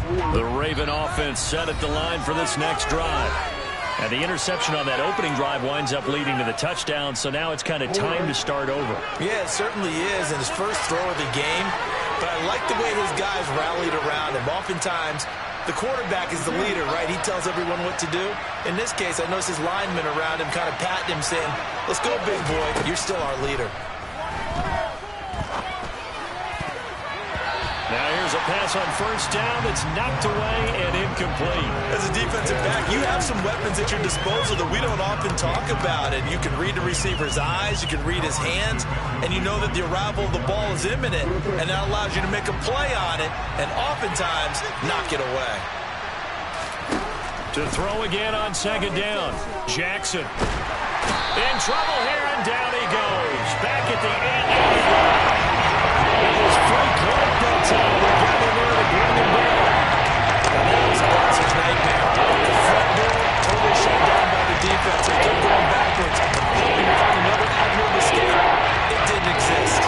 The Raven offense set at the line for this next drive. And the interception on that opening drive winds up leading to the touchdown, so now it's kind of time to start over. Yeah, it certainly is, and his first throw of the game. But I like the way his guys rallied around him. Oftentimes, the quarterback is the leader, right? He tells everyone what to do. In this case, I noticed his linemen around him kind of patting him, saying, let's go, big boy. You're still our leader. Now here's a pass on first down that's knocked away and incomplete. As a defensive back, you have some weapons at your disposal that we don't often talk about. And you can read the receiver's eyes, you can read his hands, and you know that the arrival of the ball is imminent. And that allows you to make a play on it and oftentimes knock it away. To throw again on second down. Jackson in trouble here, and down he goes. Back at the end of the line. It was free clip that time. They got in there to bring him back. And that was a boxer's nightmare. The front door totally shut down by the defense. They kept going backwards, hoping to find another avenue of escape. It didn't exist.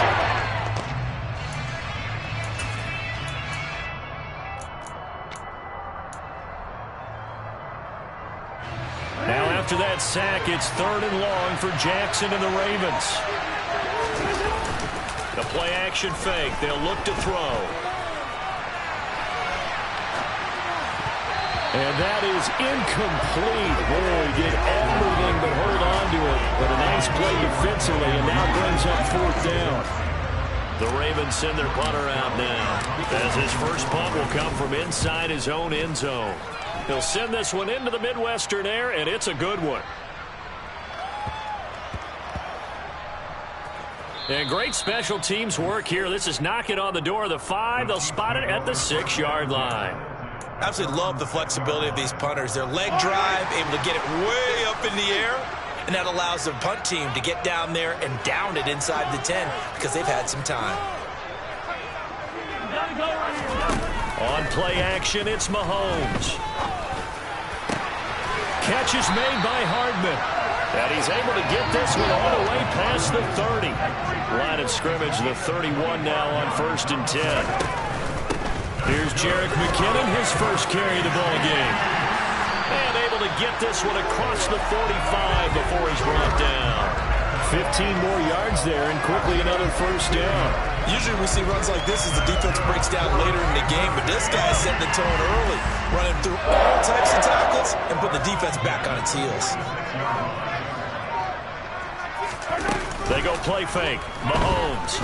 Now after that sack, it's 3rd and long for Jackson and the Ravens. The play action fake. They'll look to throw. And that is incomplete. Boy, he did everything but hold on to it. But a nice play defensively, and now brings up 4th down. The Ravens send their punter out now, as his first punt will come from inside his own end zone. He'll send this one into the Midwestern air, and it's a good one. And great special teams work here. This is knocking on the door of the 5. They'll spot it at the 6-yard line. Absolutely love the flexibility of these punters. Their leg drive, able to get it way up in the air, and that allows the punt team to get down there and down it inside the 10 because they've had some time. On play action, it's Mahomes. Catch is made by Hardman. And he's able to get this one all the way past the 30. Line of scrimmage, the 31 now on 1st and 10. Here's Jerick McKinnon, his first carry of the ball game. And able to get this one across the 45 before he's brought down. 15 more yards there, and quickly another first down. Usually we see runs like this as the defense breaks down later in the game, but this guy's setting the tone early, running through all types of tackles and putting the defense back on its heels. They go play fake. Mahomes.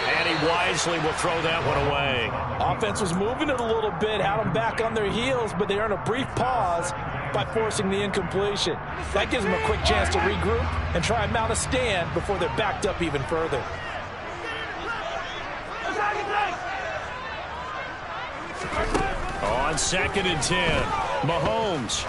And he wisely will throw that one away. Offense was moving it a little bit, had them back on their heels, but they earn a brief pause by forcing the incompletion. That gives them a quick chance to regroup and try and mount a stand before they're backed up even further. On 2nd and 10, Mahomes.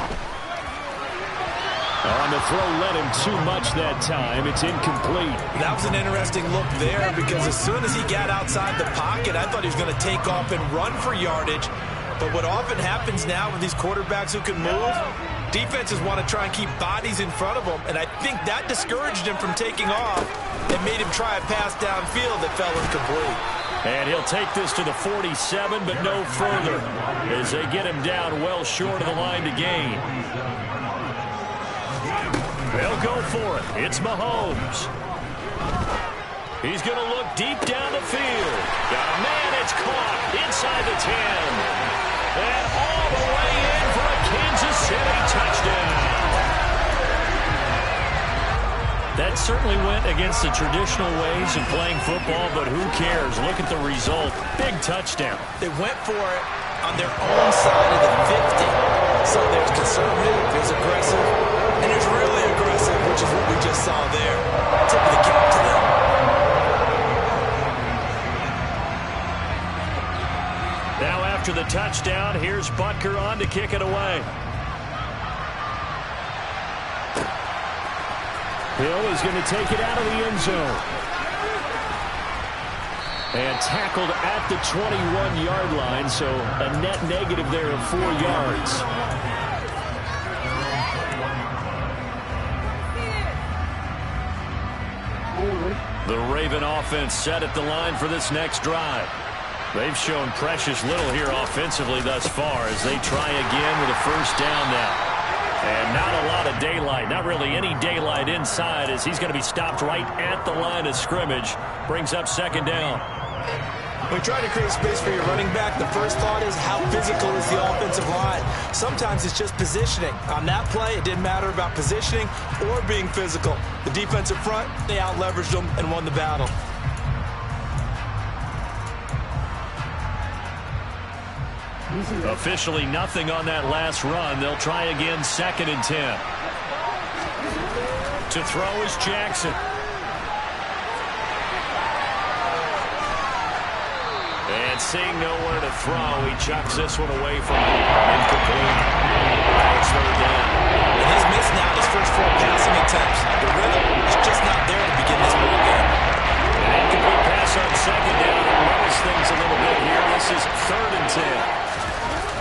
On the throw, led him too much that time. It's incomplete. That was an interesting look there because as soon as he got outside the pocket, I thought he was going to take off and run for yardage. But what often happens now with these quarterbacks who can move, defenses want to try and keep bodies in front of them, and I think that discouraged him from taking off and made him try a pass downfield that fell incomplete. And he'll take this to the 47, but no further, as they get him down well short of the line to gain. They'll go for it. It's Mahomes. He's going to look deep down the field. Got a man, it's caught inside the 10. And all the way in for a Kansas City touchdown. That certainly went against the traditional ways of playing football, but who cares? Look at the result. Big touchdown. They went for it on their own side of the 50. So there's conservative, there's aggressive, and there's really aggressive, which is what we just saw there. Tip of the cap to them. Now after the touchdown, here's Butker on to kick it away. Hill is going to take it out of the end zone. And tackled at the 21-yard line, so a net negative there of 4 yards. The Raven offense set at the line for this next drive. They've shown precious little here offensively thus far as they try again with a first down now. And not a lot of daylight, not really any daylight inside as he's going to be stopped right at the line of scrimmage. Brings up second down. When you try to create space for your running back, the first thought is how physical is the offensive line. Sometimes it's just positioning. On that play, it didn't matter about positioning or being physical. The defensive front, they out-leveraged them and won the battle. Officially nothing on that last run. They'll try again, 2nd and 10. To throw is Jackson. And seeing nowhere to throw, he chucks this one away from him. Incomplete. It's third down. And he's missed now his first 4 passing attempts. The rhythm is just not there to begin this ball game. An incomplete pass on second down. It lowers things a little bit here. This is 3rd and 10.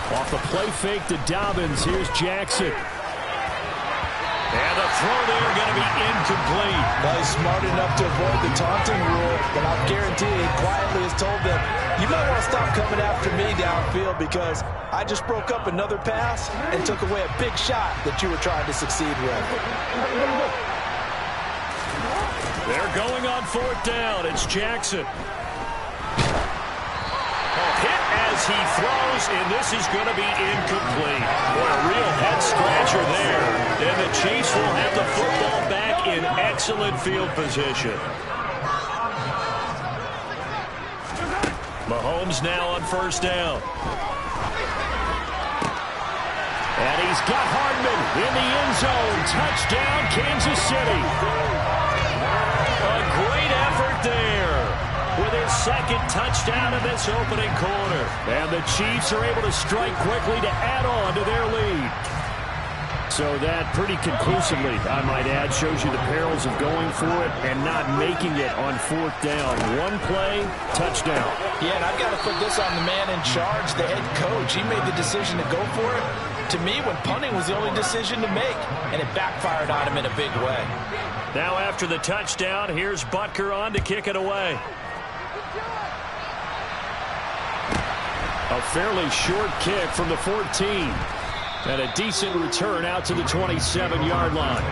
Off the play fake to Dobbins. Here's Jackson. And the throw there going to be incomplete. Well, he's smart enough to avoid the taunting rule, but I'll guarantee he quietly has told them, you might want to stop coming after me downfield because I just broke up another pass and took away a big shot that you were trying to succeed with. They're going on 4th down. It's Jackson. Hit as he throws, and this is going to be incomplete. What a real head-scratcher there. And the Chiefs will have the football back in excellent field position. Mahomes now on 1st down. And he's got Hardman in the end zone. Touchdown, Kansas City. A great effort there with his 2nd touchdown of this opening quarter. And the Chiefs are able to strike quickly to add on to their lead. So that pretty conclusively, I might add, shows you the perils of going for it and not making it on 4th down. One play, touchdown. Yeah, and I've got to put this on the man in charge, the head coach. He made the decision to go for it. To me, when punting was the only decision to make, and it backfired on him in a big way. Now after the touchdown, here's Butker on to kick it away. A fairly short kick from the 14. And a decent return out to the 27-yard line.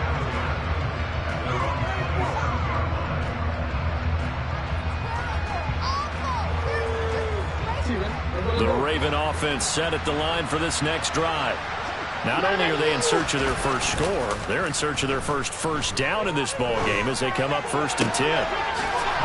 The Raven offense set at the line for this next drive. Not only are they in search of their first score, they're in search of their first down in this ball game as they come up 1st and 10.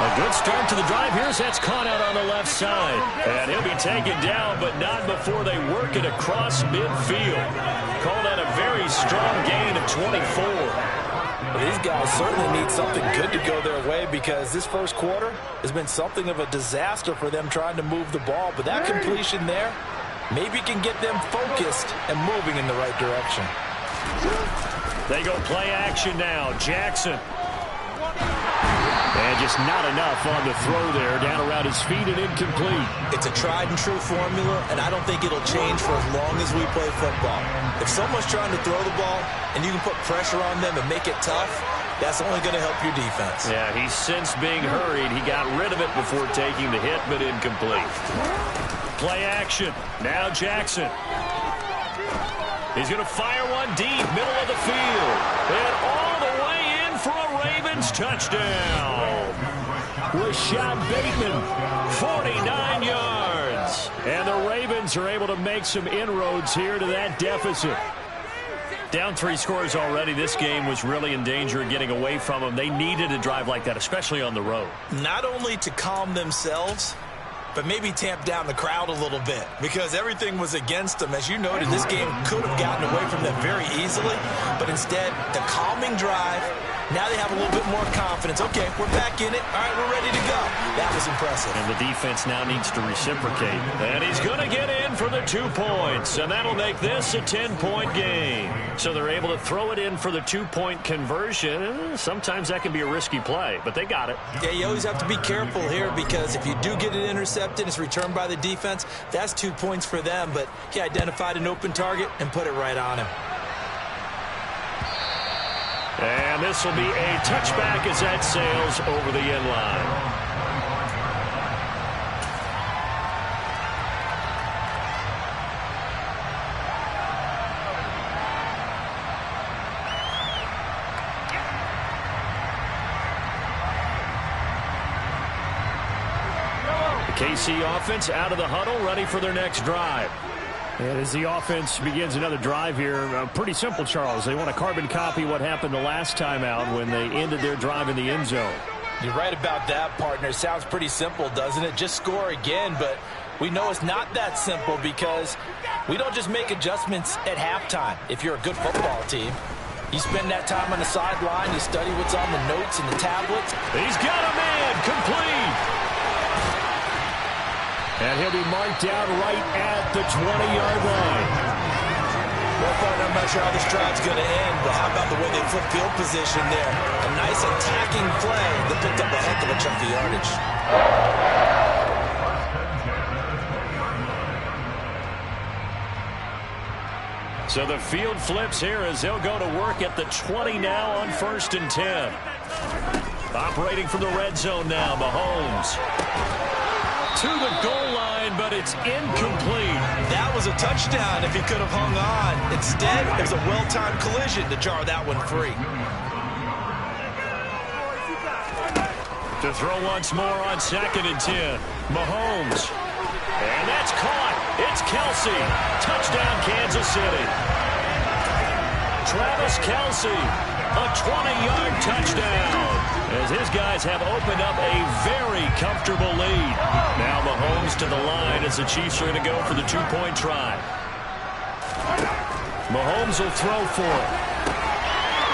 A good start to the drive. Here's that's caught out on the left side. And he'll be taken down, but not before they work it across midfield. Call that a very strong gain of 24. Well, these guys certainly need something good to go their way because this first quarter has been something of a disaster for them trying to move the ball. But that completion there maybe can get them focused and moving in the right direction. They go play action now. Jackson. And just not enough on the throw there. Down around his feet and incomplete. It's a tried-and-true formula, and I don't think it'll change for as long as we play football. If someone's trying to throw the ball and you can put pressure on them and make it tough, that's only going to help your defense. Yeah, he's since being hurried. He got rid of it before taking the hit, but incomplete. Play action. Now Jackson. He's going to fire one deep, middle of the field. And all the way in for a Ravens touchdown. Rashad Bateman, 49 yards. And the Ravens are able to make some inroads here to that deficit. Down 3 scores already. This game was really in danger of getting away from them. They needed a drive like that, especially on the road. Not only to calm themselves, but maybe tamp down the crowd a little bit because everything was against them. As you noted, this game could have gotten away from them very easily, but instead, the calming drive, now they have a little bit more confidence. Okay, we're back in it. All right, we're ready to go. That was impressive. And the defense now needs to reciprocate. And he's going to get in for the 2 points, and that'll make this a 10-point game. So they're able to throw it in for the 2-point conversion. Sometimes that can be a risky play, but they got it. Yeah, you always have to be careful here because if you do get it intercepted, it's returned by the defense, that's 2 points for them. But he identified an open target and put it right on him. And this will be a touchback as that sails over the end line. The KC offense out of the huddle, ready for their next drive. And as the offense begins another drive here, pretty simple, Charles. They want to carbon copy what happened the last time out when they ended their drive in the end zone. You're right about that, partner. Sounds pretty simple, doesn't it? Just score again, but we know it's not that simple because we don't just make adjustments at halftime. If you're a good football team, you spend that time on the sideline, you study what's on the notes and the tablets. He's got a man, complete. And he'll be marked down right at the 20-yard line. Well, partner, I'm not sure how this drive's going to end, but how about the way they flip field position there? A nice attacking play that picked up a heck of a chunk of yardage. So the field flips here as they'll go to work at the 20 now on 1st and 10. Operating from the red zone now, Mahomes. To the goal line, but it's incomplete. That was a touchdown if he could have hung on. Instead, it was a well-timed collision to jar that one free. To throw once more on 2nd and 10. Mahomes. And that's caught. It's Kelsey. Touchdown, Kansas City. Travis Kelsey, a 20-yard touchdown. As his guys have opened up a very comfortable lead. Now Mahomes to the line as the Chiefs are going to go for the 2-point try. Mahomes will throw for it.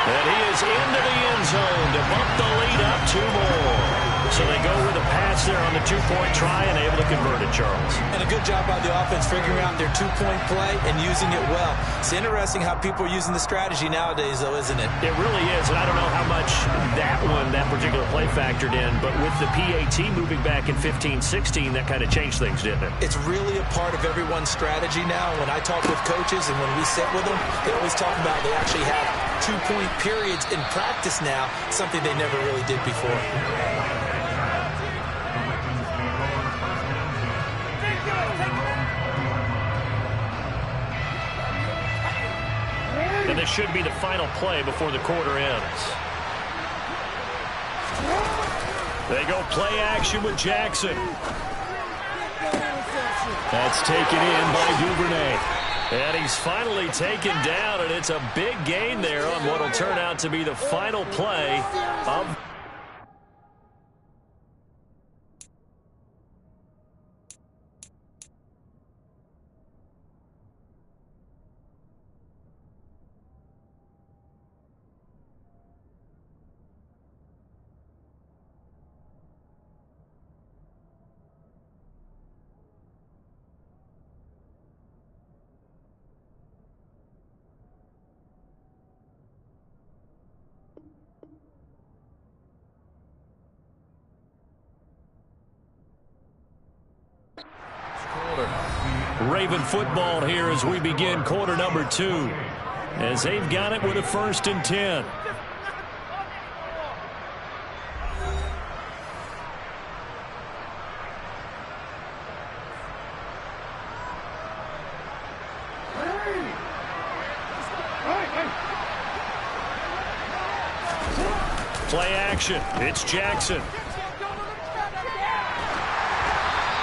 And he is into the end zone to bump the lead up 2 more. So they go with a pass there on the 2-point try and able to convert it, Charles. And a good job by the offense figuring out their 2-point play and using it well. It's interesting how people are using the strategy nowadays, though, isn't it? It really is, and I don't know how much that particular play factored in, but with the PAT moving back in 15-16, that kind of changed things, didn't it? It's really a part of everyone's strategy now. When I talk with coaches and when we sit with them, they always talk about they actually have 2-point periods in practice now, something they never really did before. And this should be the final play before the quarter ends. They go play action with Jackson. That's taken in by Duvernay. And he's finally taken down, and it's a big gain there on what will turn out to be the final play of... Raven football here as we begin quarter number 2. As they've got it with a 1st and 10. Play action. It's Jackson.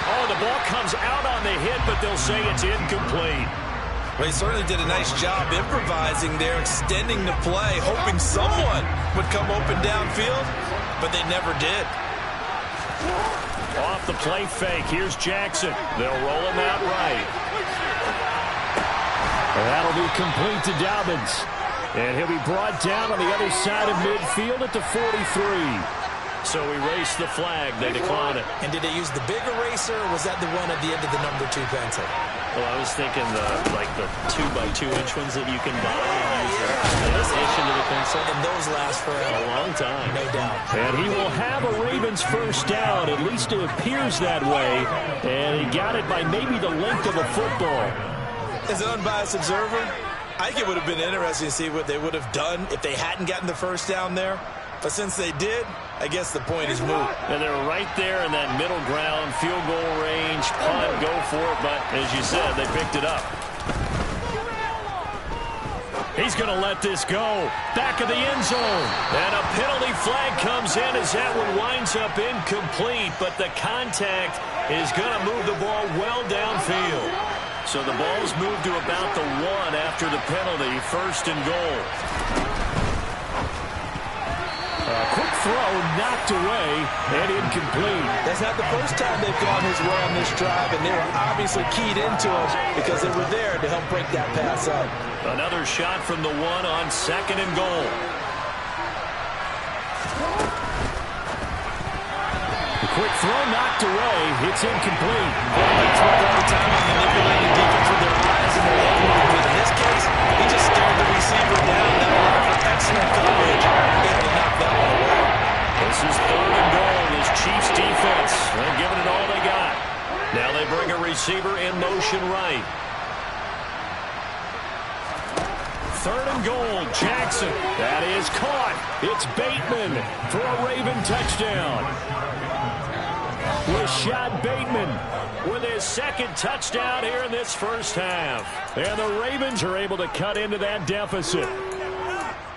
Oh, the ball comes out on the hit, but they'll say it's incomplete. Well, he certainly did a nice job improvising there, extending the play, hoping someone would come open downfield, but they never did. Off the play fake, here's Jackson. They'll roll him out right. And that'll be complete to Dobbins. And he'll be brought down on the other side of midfield at the 43. So erase the flag. They decline it. And did they use the big eraser, or was that the one at the end of the number 2 pencil? Well, I was thinking the 2x2-inch ones that you can buy and use the addition to the pencil. And those last for a long time. No doubt. And he will have a Ravens first down. At least it appears that way. And he got it by maybe the length of a football. As an unbiased observer, I think it would have been interesting to see what they would have done if they hadn't gotten the first down there. But since they did, I guess the point is moot. And they're right there in that middle ground, field goal range, punt, go for it. But as you said, they picked it up. He's going to let this go. Back of the end zone. And a penalty flag comes in as that one winds up incomplete, but the contact is going to move the ball well downfield. So the ball's moved to about the 1 after the penalty, 1st and goal. A quick throw knocked away and incomplete. That's not the first time they've gone his way on this drive, and they were obviously keyed into it because they were there to help break that pass up. Another shot from the 1 on 2nd and goal. The quick throw knocked away. It's incomplete. Quarterbacks work all the time on manipulating defense with their eyes and their head movement. In this case, he just stared the receiver down. That allowed for excellent coverage. Able to knock that one away. This is 3rd and goal. This Chiefs defense, they're giving it all they got. Now they bring a receiver in motion right. 3rd and goal, Jackson. That is caught. It's Bateman for a Raven touchdown. Rashad Bateman with his 2nd touchdown here in this first half. And the Ravens are able to cut into that deficit.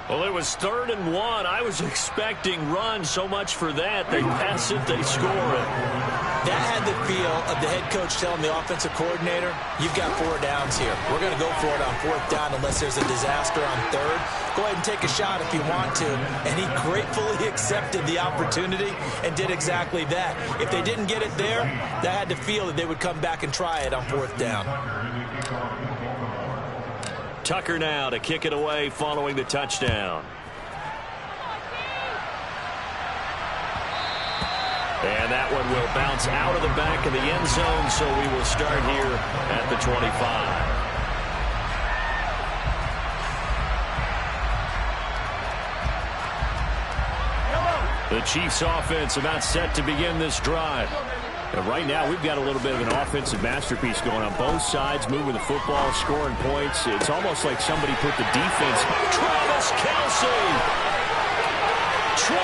Well, it was 3rd and 1. I was expecting run, so much for that. They pass it, they score it. That had the feel of the head coach telling the offensive coordinator, you've got 4 downs here. We're going to go for it on 4th down unless there's a disaster on 3rd. Go ahead and take a shot if you want to. And he gratefully accepted the opportunity and did exactly that. If they didn't get it there, that had the feel that they would come back and try it on 4th down. Tucker now to kick it away following the touchdown. And that one will bounce out of the back of the end zone, so we will start here at the 25. The Chiefs offense about set to begin this drive. And right now, we've got a little bit of an offensive masterpiece going on both sides, moving the football, scoring points. It's almost like somebody put the defense. Travis Kelce. 20.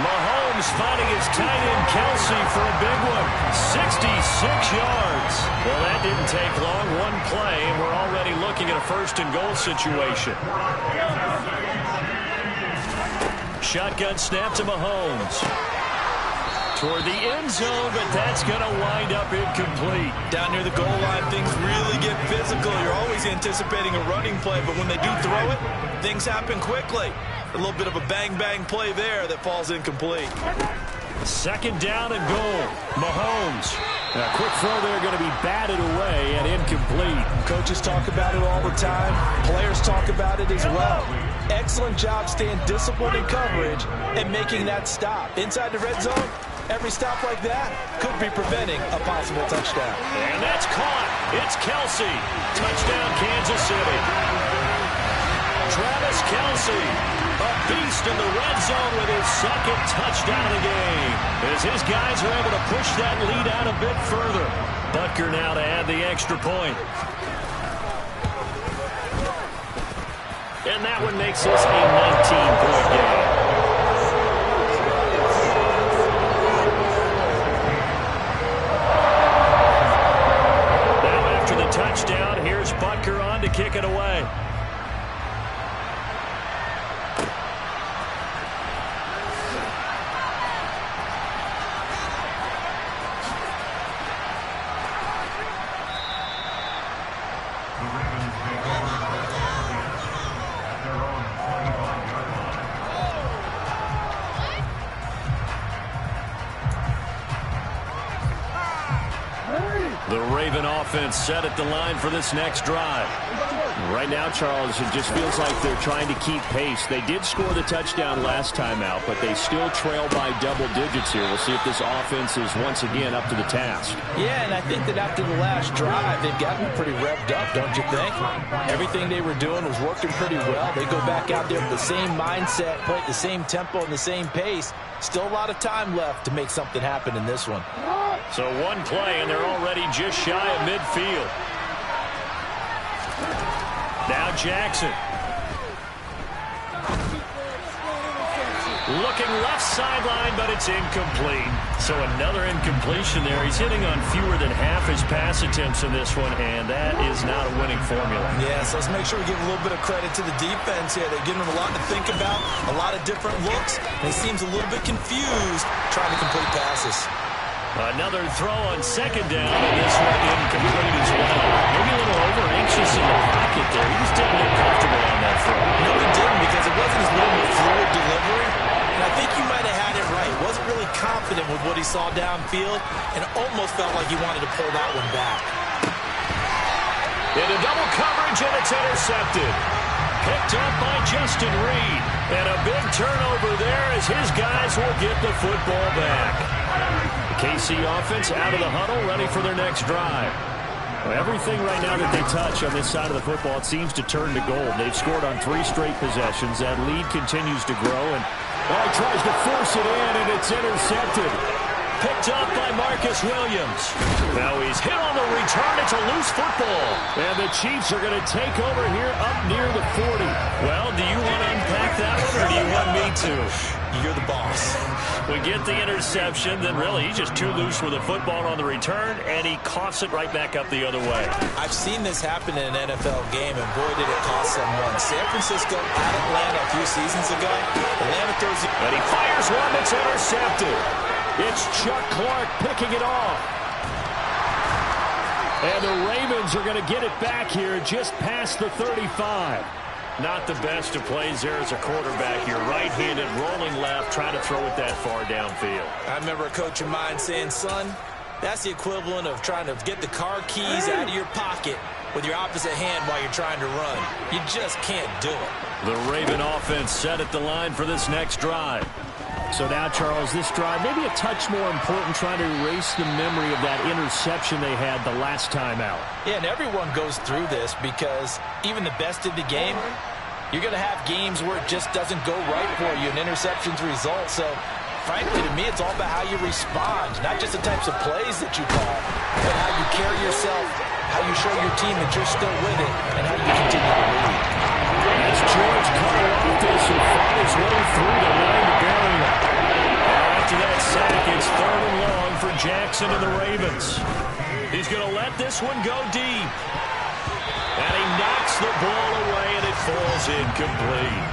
Mahomes finding his tight end Kelce for a big one. 66 yards. Well, that didn't take long. One play, and we're already looking at a 1st and goal situation. Shotgun snap to Mahomes. Toward the end zone, but that's going to wind up incomplete. Down near the goal line, things really get physical. You're always anticipating a running play, but when they do throw it, things happen quickly. A little bit of a bang-bang play there that falls incomplete. 2nd down and goal. Mahomes. A quick throw there going to be batted away and incomplete. Coaches talk about it all the time. Players talk about it as well. Excellent job staying disciplined in coverage and making that stop. Inside the red zone, every stop like that could be preventing a possible touchdown. And that's caught. It's Kelce. Touchdown, Kansas City. Travis Kelce, a beast in the red zone with his 2nd touchdown of the game. As his guys are able to push that lead out a bit further. Butker now to add the extra point. And that one makes this a 19-point game. Now after the touchdown, here's Butker on to kick it away. The Raven offense set at the line for this next drive. Right now, Charles, it just feels like they're trying to keep pace. They did score the touchdown last time out, but they still trail by double digits here. We'll see if this offense is once again up to the task. Yeah, and I think that after the last drive, they've gotten pretty revved up, don't you think? Everything they were doing was working pretty well. They go back out there with the same mindset, play at the same tempo and the same pace. Still a lot of time left to make something happen in this one. So one play, and they're already just shy of midfield. Now Jackson. Looking left sideline, but it's incomplete. So another incompletion there. He's hitting on fewer than half his pass attempts in this one, and that is not a winning formula. Yeah, so let's make sure we give a little bit of credit to the defense here. They're giving him a lot to think about, a lot of different looks, and he seems a little bit confused trying to complete passes. Another throw on second down, and this one incomplete as well. Maybe a little over-anxious in the pocket there. He just didn't get comfortable on that throw. No, he didn't, because it wasn't his normal fluid delivery. And I think you might have had it right. Wasn't really confident with what he saw downfield, and almost felt like he wanted to pull that one back. Into double coverage, and it's intercepted. Picked up by Justin Reed. And a big turnover there as his guys will get the football back. The KC offense out of the huddle, ready for their next drive. Well, everything right now that they touch on this side of the football, it seems to turn to gold. They've scored on 3 straight possessions. That lead continues to grow, and he tries to force it in, and it's intercepted. Picked up by Marcus Williams. Now he's hit on the return. It's a loose football. And the Chiefs are going to take over here up near the 40. Well, do you want to unpack that one, or do you want me to? You're the boss. We get the interception, then really he's just too loose with the football on the return, and he coughs it right back up the other way. I've seen this happen in an NFL game, and boy, did it cost someone. San Francisco at Atlanta a few seasons ago. Atlanta throws it. And he fires one that's intercepted. It's Chuck Clark picking it off. And the Ravens are going to get it back here just past the 35. Not the best of plays there as a quarterback. You're right-handed, rolling left, trying to throw it that far downfield. I remember a coach of mine saying, son, that's the equivalent of trying to get the car keys out of your pocket with your opposite hand while you're trying to run. You just can't do it. The Raven offense set at the line for this next drive. So now, Charles, this drive maybe a touch more important, trying to erase the memory of that interception they had the last time out. Yeah, and everyone goes through this because even the best in the game, you're going to have games where it just doesn't go right for you, and interceptions result. So, frankly, to me, it's all about how you respond, not just the types of plays that you call, but how you carry yourself, how you show your team that you're still with it, and how you continue to lead. That's George Karlaftis who fought his way through the line to bury him. After that sack, it's 3rd and long for Jackson and the Ravens. He's going to let this one go deep. And he knocks the ball away, and it falls incomplete.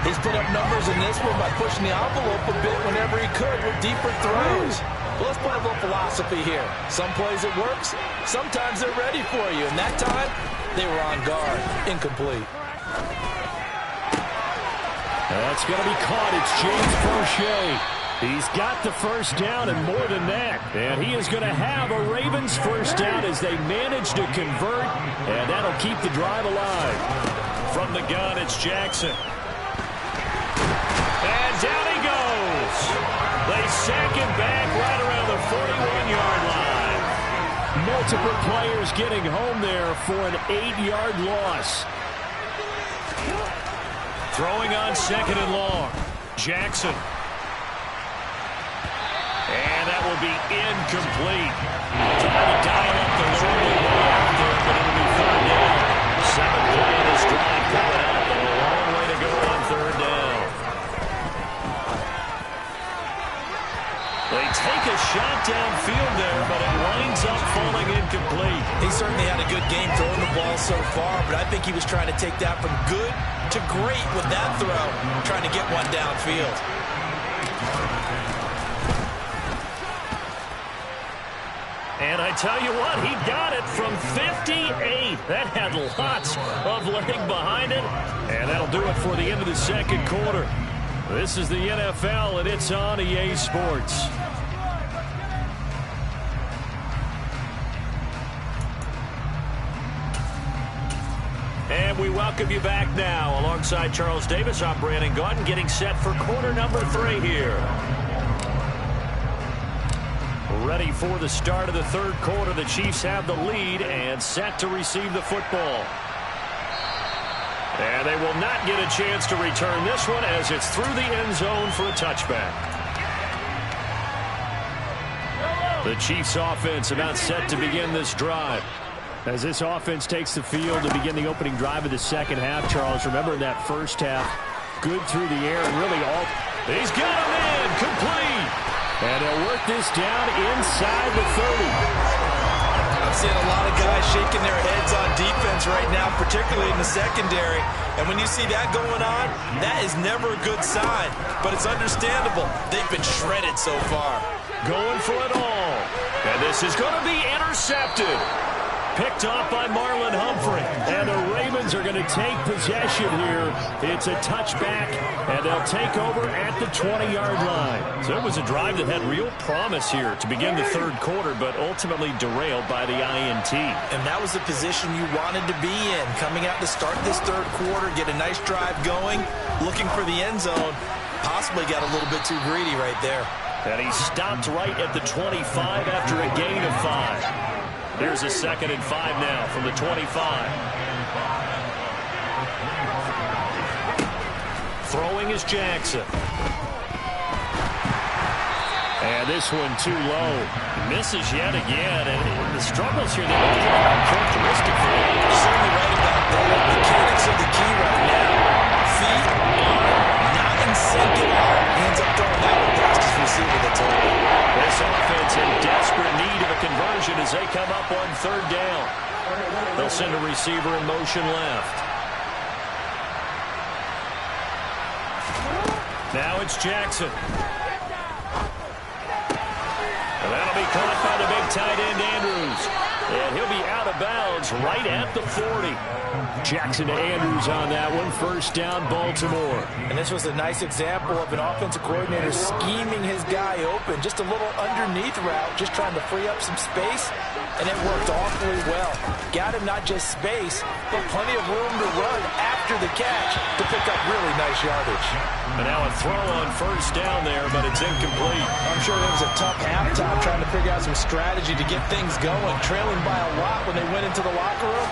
He's put up numbers in this one by pushing the envelope a bit whenever he could with deeper throws. But let's play a little philosophy here. Some plays it works, sometimes they're ready for you. And that time, they were on guard. Incomplete. That's going to be caught. It's James Prochet. He's got the first down and more than that. And he is going to have a Ravens first down as they manage to convert. And that'll keep the drive alive. From the gun, it's Jackson. And down he goes. They sack him back right around the 41-yard line. Multiple players getting home there for an 8-yard loss. Throwing on 2nd and long. Jackson. And that will be incomplete. Trying to dial up the normal way out there, but it'll be 3rd down. 7th play of this drive coming up, and a long way to go on 3rd down. They take a shot downfield there, but it winds up falling incomplete. He certainly had a good game throwing the ball so far, but I think he was trying to take that from good to great with that throw, trying to get one downfield. And I tell you what, he got it from 58. That had lots of leg behind it. And that'll do it for the end of the 2nd quarter. This is the NFL, and it's on EA Sports. And we welcome you back now. Alongside Charles Davis, I'm Brandon Gaudin, getting set for quarter number 3 here. Ready for the start of the 3rd quarter. The Chiefs have the lead and set to receive the football. And they will not get a chance to return this one as it's through the end zone for a touchback. The Chiefs offense about set to begin this drive. As this offense takes the field to begin the opening drive of the 2nd half, Charles, remember in that first half, good through the air and really all He's got him in, complete. And he'll work this down inside the 30. I'm seeing a lot of guys shaking their heads on defense right now, particularly in the secondary. And when you see that going on, that is never a good sign. But it's understandable. They've been shredded so far. Going for it all. And this is going to be intercepted. Picked off by Marlon Humphrey. And the Ravens are going to take possession here. It's a touchback, and they'll take over at the 20-yard line. So it was a drive that had real promise here to begin the third quarter, but ultimately derailed by the INT. And that was the position you wanted to be in. Coming out to start this third quarter, get a nice drive going, looking for the end zone. Possibly got a little bit too greedy right there. And he stopped right at the 25 after a gain of 5. Here's a 2nd and 5 now from the 25. Throwing is Jackson. And this one too low. Misses yet again. And the struggles here, they're uncharacteristic for him. You're certainly right about that. Mechanics are the key right now. Feet, arm, not in sync at all. Hands up throwing that one past his receiver that's open. This offense in desperate need of a conversion as they come up on 3rd down. They'll send a receiver in motion left. Now it's Jackson. And that'll be caught by the big tight end, Andrews. And he'll be out of bounds right at the 40. Jackson to Andrews on that one. 1st down, Baltimore. And this was a nice example of an offensive coordinator scheming his guy open. Just a little underneath route, just trying to free up some space. And it worked awfully well. Got him not just space, but plenty of room to run after the catch to pick up really nice yardage. And now a throw on 1st down there, but it's incomplete. I'm sure it was a tough halftime trying to figure out some strategy to get things going. Trailing by a lot when they went into the locker room.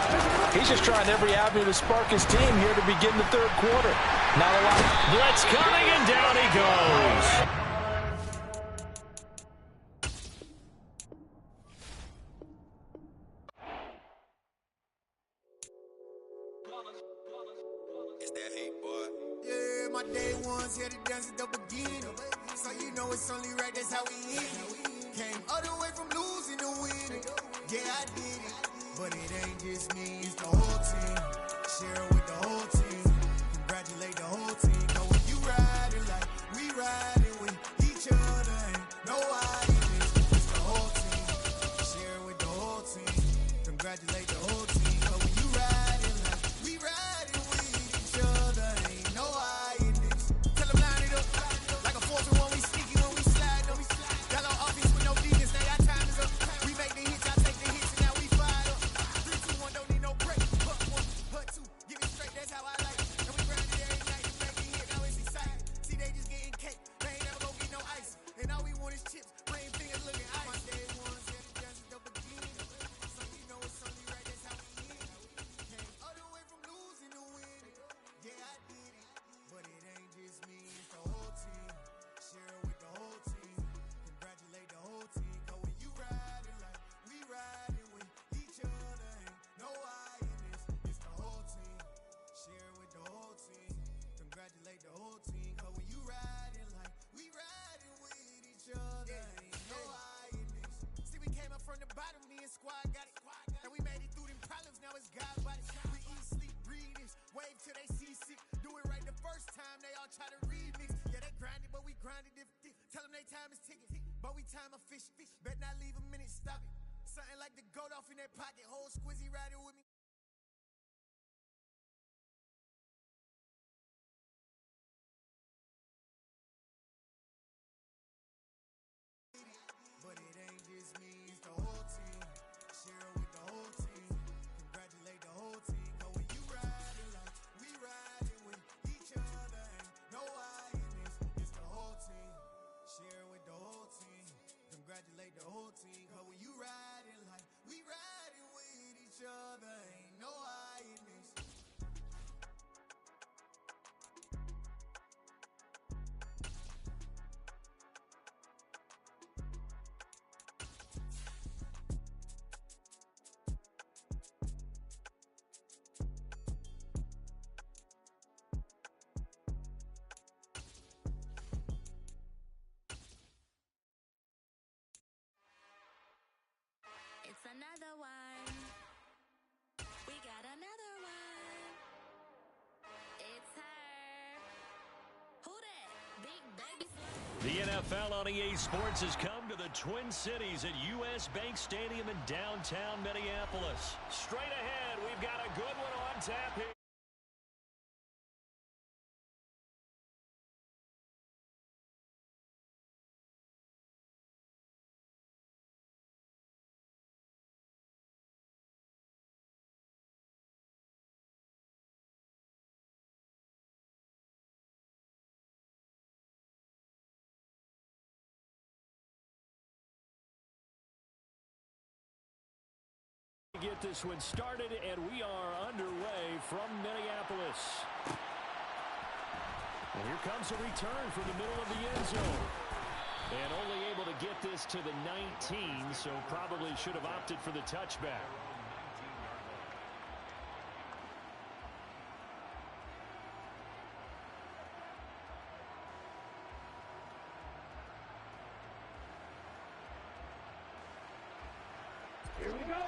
He's just trying every avenue to spark his team here to begin the third quarter. Not a lot. Blitz coming, and down he goes. It's that hate, boy. Yeah, my day ones here to dance at the beginning. So you know it's only right, that's how we hit it. Came all the way from losing to winning. Yeah, I did it. But it ain't just me, it's the whole team. Share it with the whole team. Congratulate the whole team. Know when you riding like we riding with each other. Ain't no hiding. It's the whole team. Share it with the whole team. Congratulate the whole team. Know when you riding like we riding with each other. Ain't no hiding. Tell them line it up like a 4-1. We sneaky when we slide them. Got no offense with no defense. Now our time is up. We make the hits, I take the hits, and now we fire up. 3, 2, 1, don't need no break. Put 1, put 2, give it straight. That's how I like it. And we grind it every night to make it hit. Now it's exciting. See, they just getting cake. They ain't never gonna get no ice. And all we want is chips. Brain fingers looking ice. My day ones here to dance at the beginning. So you know it's only right. That's how we hit it. Came all the way from losing to winning. Yeah, I did it. But it ain't just me, it's the whole team. Share it with the whole team. Congratulate the whole team. Cause when you riding like we riding with each other, ain't no hiding. It's the whole team. Share it with the whole team. Congratulate the whole team. Cause when you riding like we riding with each other, ain't no hiding. See, we came up from the bottom, me and squad got it. And we made it through them problems, now it's God body. We eat, sleep, breathe this. Wave till they see sick. Do it right the first time, they all try to remix. Yeah, they grinded, but we grinded if tell them they time is ticking. But we time a fish. Bet not leave a minute, stop it. Something like the goat off in their pocket. Whole squizzy riding with me. But it ain't just me, it's the whole team. Share it with the whole team. Congratulate the whole team. Cause when you riding like we riding with each other, ain't no hiding. It's the whole team. Share it with the whole team. Congratulate the whole team. Cause when you riding like we riding with each other, another one. We got another one. It's her. Who that? Big baby. The NFL on EA Sports has come to the Twin Cities at US Bank Stadium in downtown Minneapolis. Straight ahead, we've got a good one on tap here. Get this one started, and we are underway from Minneapolis. And here comes a return from the middle of the end zone. And only able to get this to the 19, so probably should have opted for the touchback. Here we go.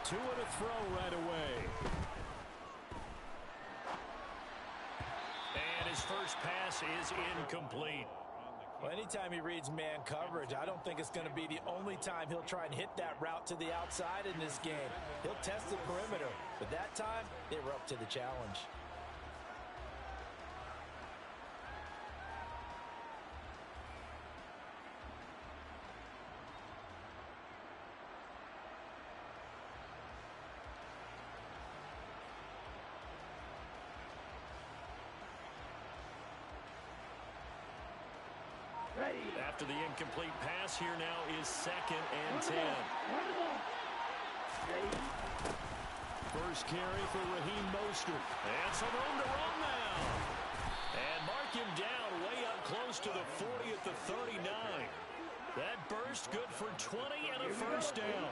Two and a throw right away. And his first pass is incomplete. Well, anytime he reads man coverage, I don't think it's going to be the only time he'll try and hit that route to the outside in this game. He'll test the perimeter, but that time they were up to the challenge. After the incomplete pass, here now is 2nd and 10. First carry for Raheem Mostert. And some room to run now. And mark him down way up close to the 40 at the 39. That burst good for 20 and a first down.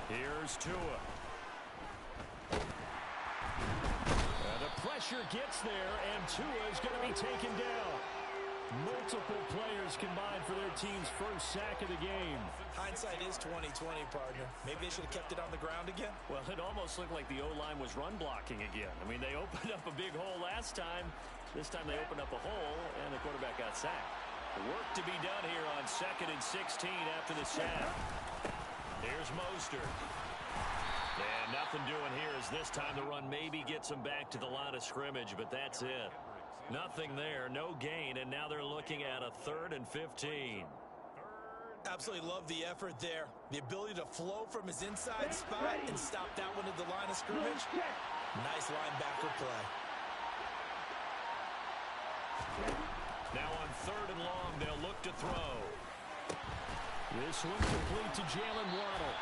Here's Tua. The pressure gets there, and Tua is going to be taken down. Multiple players combined for their team's first sack of the game. Hindsight is 20/20, partner. Maybe they should have kept it on the ground again. Well, it almost looked like the O-line was run blocking again. I mean, they opened up a big hole last time. This time they opened up a hole, and the quarterback got sacked. Work to be done here on 2nd and 16 after the sack. Here's Mostert. And nothing doing here as this time the run maybe gets them back to the line of scrimmage, but that's it. Nothing there, no gain, and now they're looking at a 3rd and 15. Absolutely love the effort there. The ability to flow from his inside spot and stop that one at the line of scrimmage. Nice linebacker play. Now on 3rd and long, they'll look to throw. This one complete to Jalen Waddle.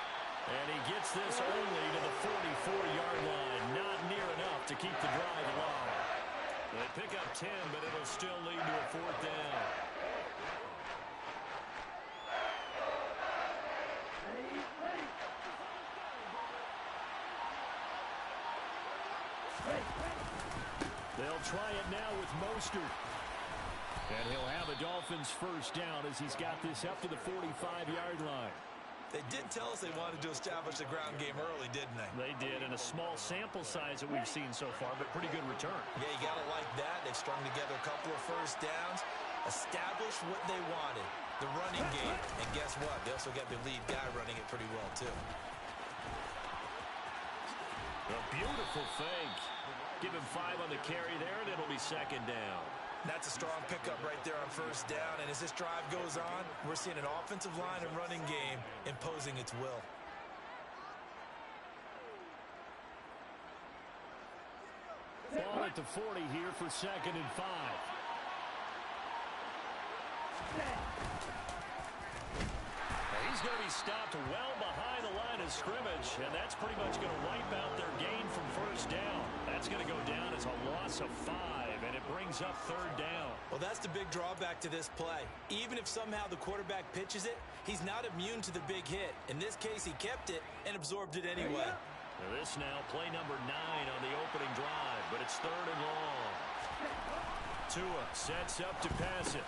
And he gets this only to the 44-yard line. Not near enough to keep the drive alive. They pick up 10, but it'll still lead to a 4th down. They'll try it now with Mostert. And he'll have a Dolphins first down as he's got this up to the 45-yard line. They did tell us they wanted to establish the ground game early, didn't they? They did, in a small sample size that we've seen so far, but pretty good return. Yeah, you got to like that. They've strung together a couple of first downs, established what they wanted, the running game. And guess what? They also got the lead guy running it pretty well, too. A beautiful fake. Give him 5 on the carry there, and it'll be 2nd down. That's a strong pickup right there on first down. And as this drive goes on, we're seeing an offensive line and running game imposing its will. Ball at the 40 here for 2nd and 5. He's going to be stopped well behind the line of scrimmage, and that's pretty much going to wipe out their gain from first down. That's going to go down as a loss of 5, and it brings up 3rd down. Well, that's the big drawback to this play. Even if somehow the quarterback pitches it, he's not immune to the big hit. In this case, he kept it and absorbed it anyway. Now this now, play number 9 on the opening drive, but it's 3rd and long. Tua sets up to pass it.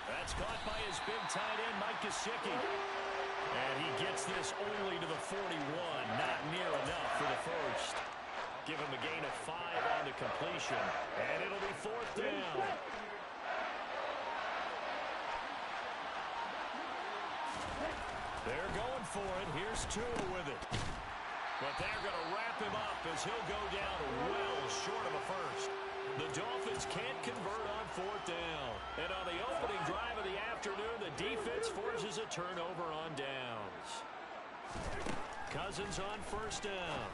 That's caught by his big tight end, Mike Gesicki. And he gets this only to the 41. Not near enough for the first. Give him a gain of 5 on the completion. And it'll be 4th down. They're going for it. Here's Tua with it. But they're going to wrap him up as he'll go down well short of a first. The Dolphins can't convert on 4th down. And on the opening drive of the afternoon, the defense forces a turnover on downs. Cousins on 1st down.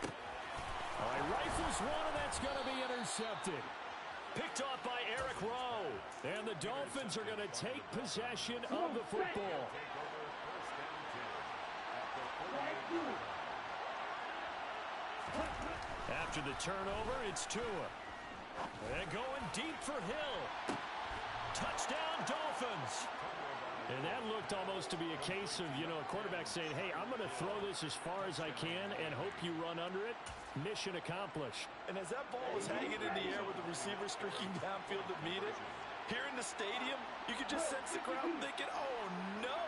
All right, rifles one, and that's going to be intercepted. Picked off by Eric Rowe. And the Dolphins are going to take possession of the football. After the turnover, it's Tua. And going deep for Hill. Touchdown, Dolphins. And that looked almost to be a case of, a quarterback saying, hey, I'm going to throw this as far as I can and hope you run under it. Mission accomplished. And as that ball was hanging in the air with the receiver streaking downfield to meet it, here in the stadium, you could just sense the crowd thinking, oh, no.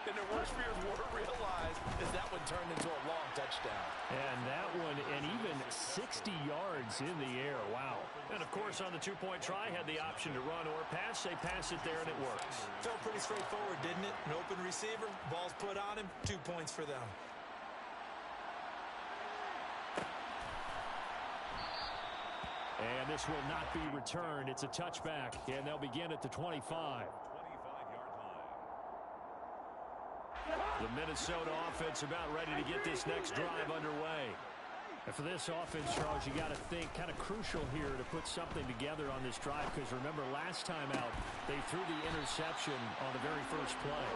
And their worst fears were realized as that one turned into a long touchdown. And that one, and even 60 yards in the air. Wow. And, of course, on the two-point try, had the option to run or pass. They pass it there, and it works. Felt pretty straightforward, didn't it? An open receiver, ball's put on him, 2 points for them. And this will not be returned. It's a touchback, and they'll begin at the 25. The Minnesota offense about ready to get this next drive underway. And for this offense, Charles, you got to think kind of crucial here to put something together on this drive, because remember last time out, they threw the interception on the very first play.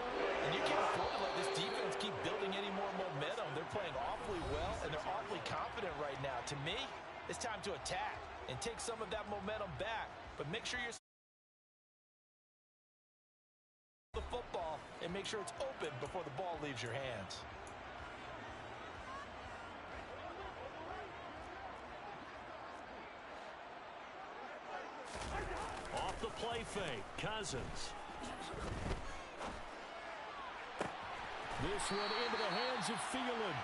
And you can't afford to let this defense keep building any more momentum. They're playing awfully well, and they're awfully confident right now. To me, it's time to attack and take some of that momentum back, but make sure you're the football and make sure it's open before the ball leaves your hands. Off the play fake, Cousins. This one into the hands of Thielen.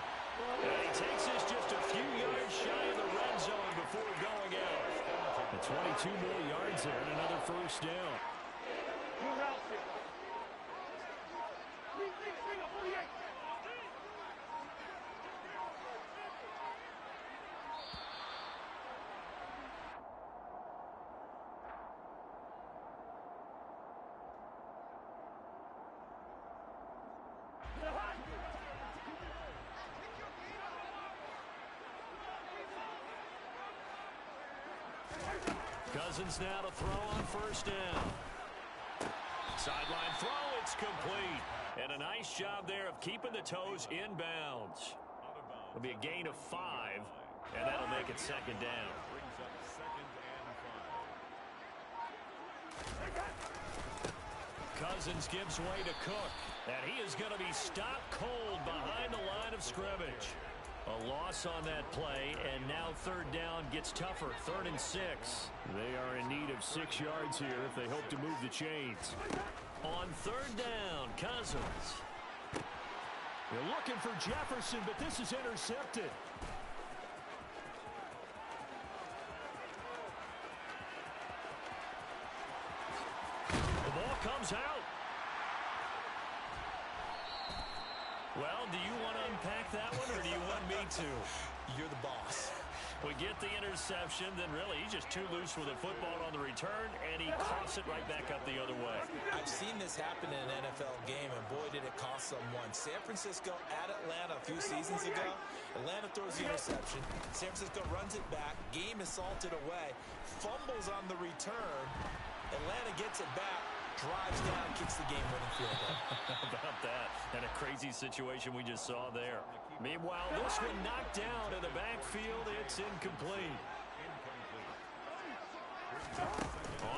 And he takes this just a few yards shy of the red zone before going out. And 22 more yards there and another first down. Cousins now to throw on first down. Sideline throw, it's complete. And a nice job there of keeping the toes in bounds. It'll be a gain of 5, and that'll make it second down. Cousins gives way to Cook, and he is going to be stopped cold behind the line of scrimmage. A loss on that play, and now third down gets tougher. 3rd and 6. They are in need of 6 yards here if they hope to move the chains. On 3rd down, Cousins. They're looking for Jefferson, but this is intercepted. The ball comes out. Well, do you want to unpack that one, or do you want me to? You're the boss. We get the interception, then really he's just too loose with the football on the return, and he coughs it right back up the other way. I've seen this happen in an NFL game, and boy, did it cost someone. San Francisco at Atlanta a few seasons ago. Atlanta throws the interception. San Francisco runs it back. Game is salted away. Fumbles on the return. Atlanta gets it back. Drives down, kicks the game-winning field goal. How about that? And a crazy situation we just saw there. Meanwhile, this one knocked down in the backfield. It's incomplete.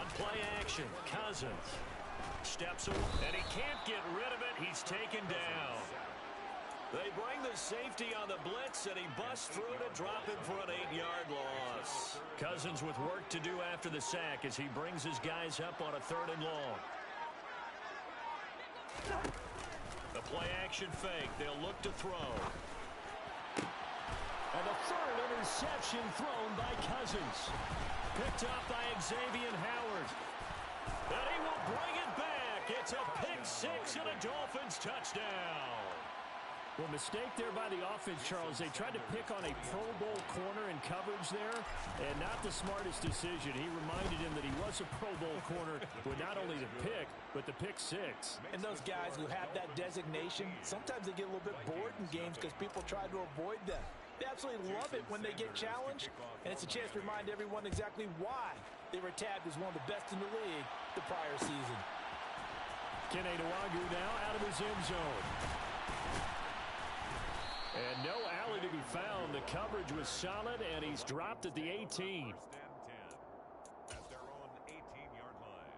On play action, Cousins steps away, and he can't get rid of it. He's taken down. They bring the safety on the blitz, and he busts through to drop him for an 8-yard loss. Cousins with work to do after the sack as he brings his guys up on a 3rd and long. The play-action fake. They'll look to throw. And the 3rd interception thrown by Cousins. Picked up by Xavier Howard. And he will bring it back. It's a pick 6 and a Dolphins touchdown. Well, mistake there by the offense, Charles. They tried to pick on a Pro Bowl corner in coverage there, and not the smartest decision. He reminded him that he was a Pro Bowl corner with not only the pick, but the pick 6. And those guys who have that designation, sometimes they get a little bit bored in games because people try to avoid them. They absolutely love it when they get challenged, and it's a chance to remind everyone exactly why they were tabbed as one of the best in the league the prior season. Kene Nwangwu now out of his end zone. And no alley to be found. The coverage was solid, and he's dropped at the 18. At their own 18-yard line.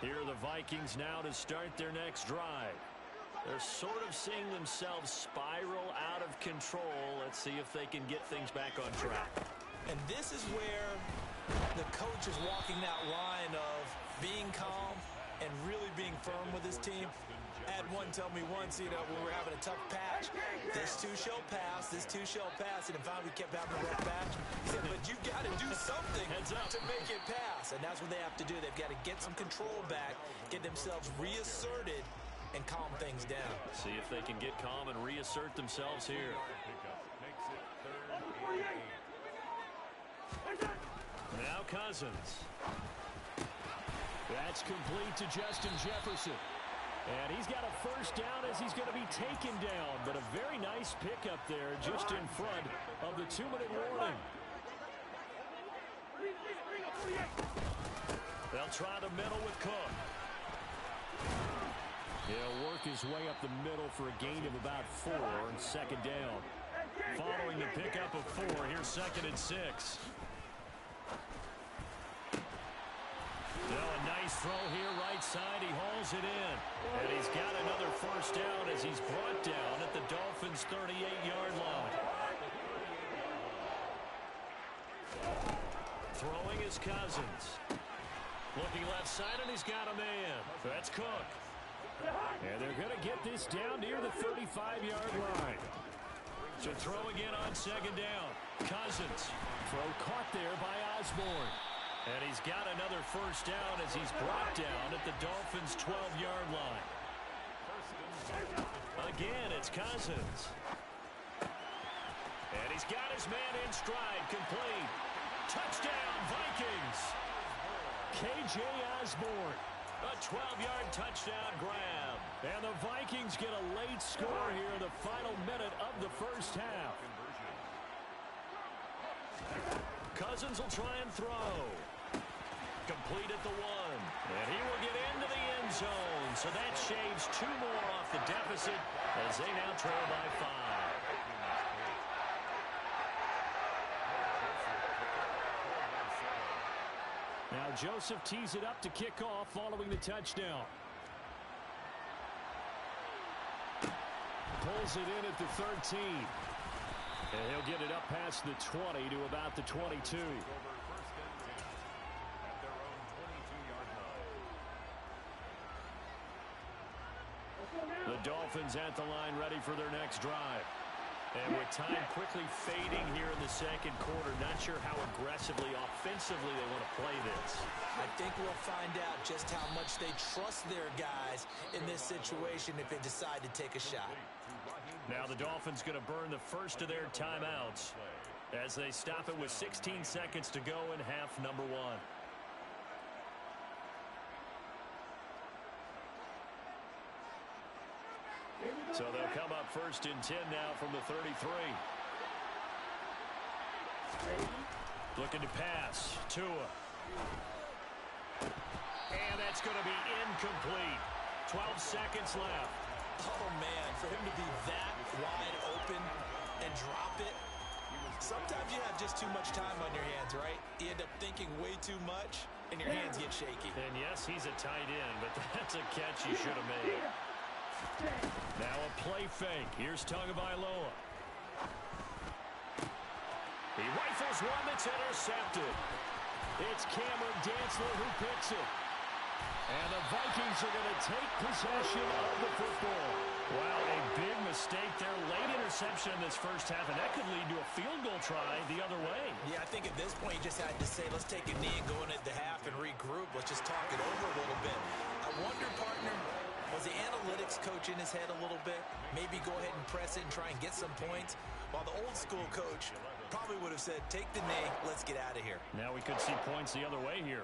Here are the Vikings now to start their next drive. They're sort of seeing themselves spiral out of control. Let's see if they can get things back on track. And this is where the coach is walking that line of being calm and really being firm with his team. I had one tell me once, when we were having a tough patch, this too shall pass, this too shall pass, and finally we kept having a rough patch. He said, but you've got to do something to make it pass, and that's what they have to do. They've got to get some control back, get themselves reasserted, and calm things down. See if they can get calm and reassert themselves here. Makes it 3rd and 8. Now Cousins. That's complete to Justin Jefferson. And he's got a first down as he's going to be taken down. But a very nice pickup there just in front of the 2-minute warning. They'll try the middle with Cook. He'll work his way up the middle for a gain of about 4 and 2nd down. Following the pickup of 4, here's 2nd and 6. Now a nice throw here, right side. He hauls it in. And he's got another first down as he's brought down at the Dolphins' 38-yard line. Throwing is Cousins. Looking left side, and he's got a man. That's Cook. And they're going to get this down near the 35-yard line. To throw again on 2nd down. Cousins. Throw caught there by Osborne. And he's got another first down as he's brought down at the Dolphins' 12-yard line. Again, it's Cousins. And he's got his man in stride, complete. Touchdown, Vikings. K.J. Osborne. A 12-yard touchdown grab. And the Vikings get a late score here in the final minute of the first half. Cousins will try and throw. Complete at the 1. And he will get into the end zone. So that shaves 2 more off the deficit as they now trail by 5. Now Joseph tees it up to kick off following the touchdown. Pulls it in at the 13. And he'll get it up past the 20 to about the 22. The Dolphins at the line ready for their next drive. And with time quickly fading here in the 2nd quarter, not sure how aggressively, offensively they want to play this. I think we'll find out just how much they trust their guys in this situation if they decide to take a shot. Now the Dolphins going to burn the first of their timeouts as they stop it with 16 seconds to go in half number 1. So they'll come up 1st and 10 now from the 33. Looking to pass. Tua. And that's going to be incomplete. 12 seconds left. Oh, man, for him to be that wide open and drop it. Sometimes you have just too much time on your hands, right? You end up thinking way too much. and your hands get shaky. And yes, he's a tight end, but that's a catch he should have made. Now a play fake. Here's Tagovailoa. He rifles one that's intercepted. It's Cameron Dantzler who picks it. And the Vikings are going to take possession of the football. Wow, a big mistake there. Late interception in this first half, and that could lead to a field goal try the other way. Yeah, I think at this point you just had to say, let's take a knee and go into the half and regroup. Let's just talk it over a little bit. I wonder, partner, was the analytics coach in his head a little bit? Maybe go ahead and press it and try and get some points? While the old school coach probably would have said, take the knee, let's get out of here. Now we could see points the other way here.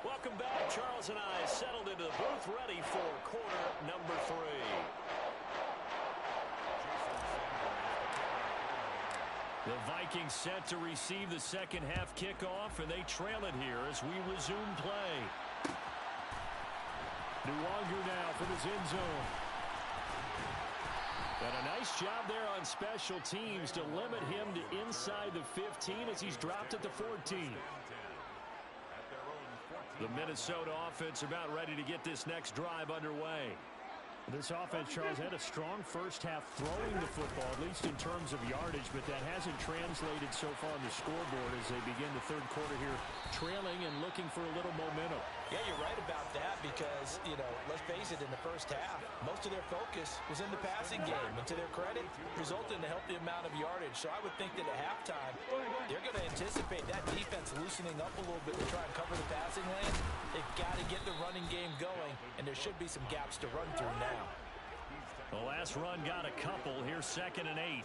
Welcome back. Charles and I settled into the booth, ready for quarter number 3. The Vikings set to receive the second half kickoff, and they trail it here as we resume play. Nuwanger now from his end zone. And a nice job there on special teams to limit him to inside the 15 as he's dropped at the 14. The Minnesota offense about ready to get this next drive underway. This offense, Charles, had a strong first half throwing the football, at least in terms of yardage, but that hasn't translated so far on the scoreboard as they begin the third quarter here, trailing and looking for a little momentum. Yeah, you're right about that because, let's face it, in the first half, most of their focus was in the passing game. And to their credit, resulted in a healthy amount of yardage. So I would think that at halftime, they're going to anticipate that defense loosening up a little bit to try and cover the passing lane. They've got to get the running game going, and there should be some gaps to run through now. The last run got a couple. Here's 2nd and 8.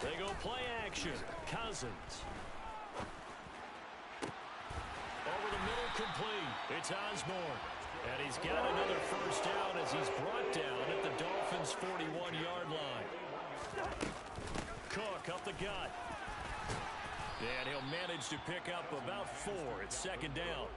They go play action. Cousins. Over the middle, complete. It's Osborne. And he's got another first down as he's brought down at the Dolphins' 41-yard line. Cook up the gut. And he'll manage to pick up about 4. It's 2nd down.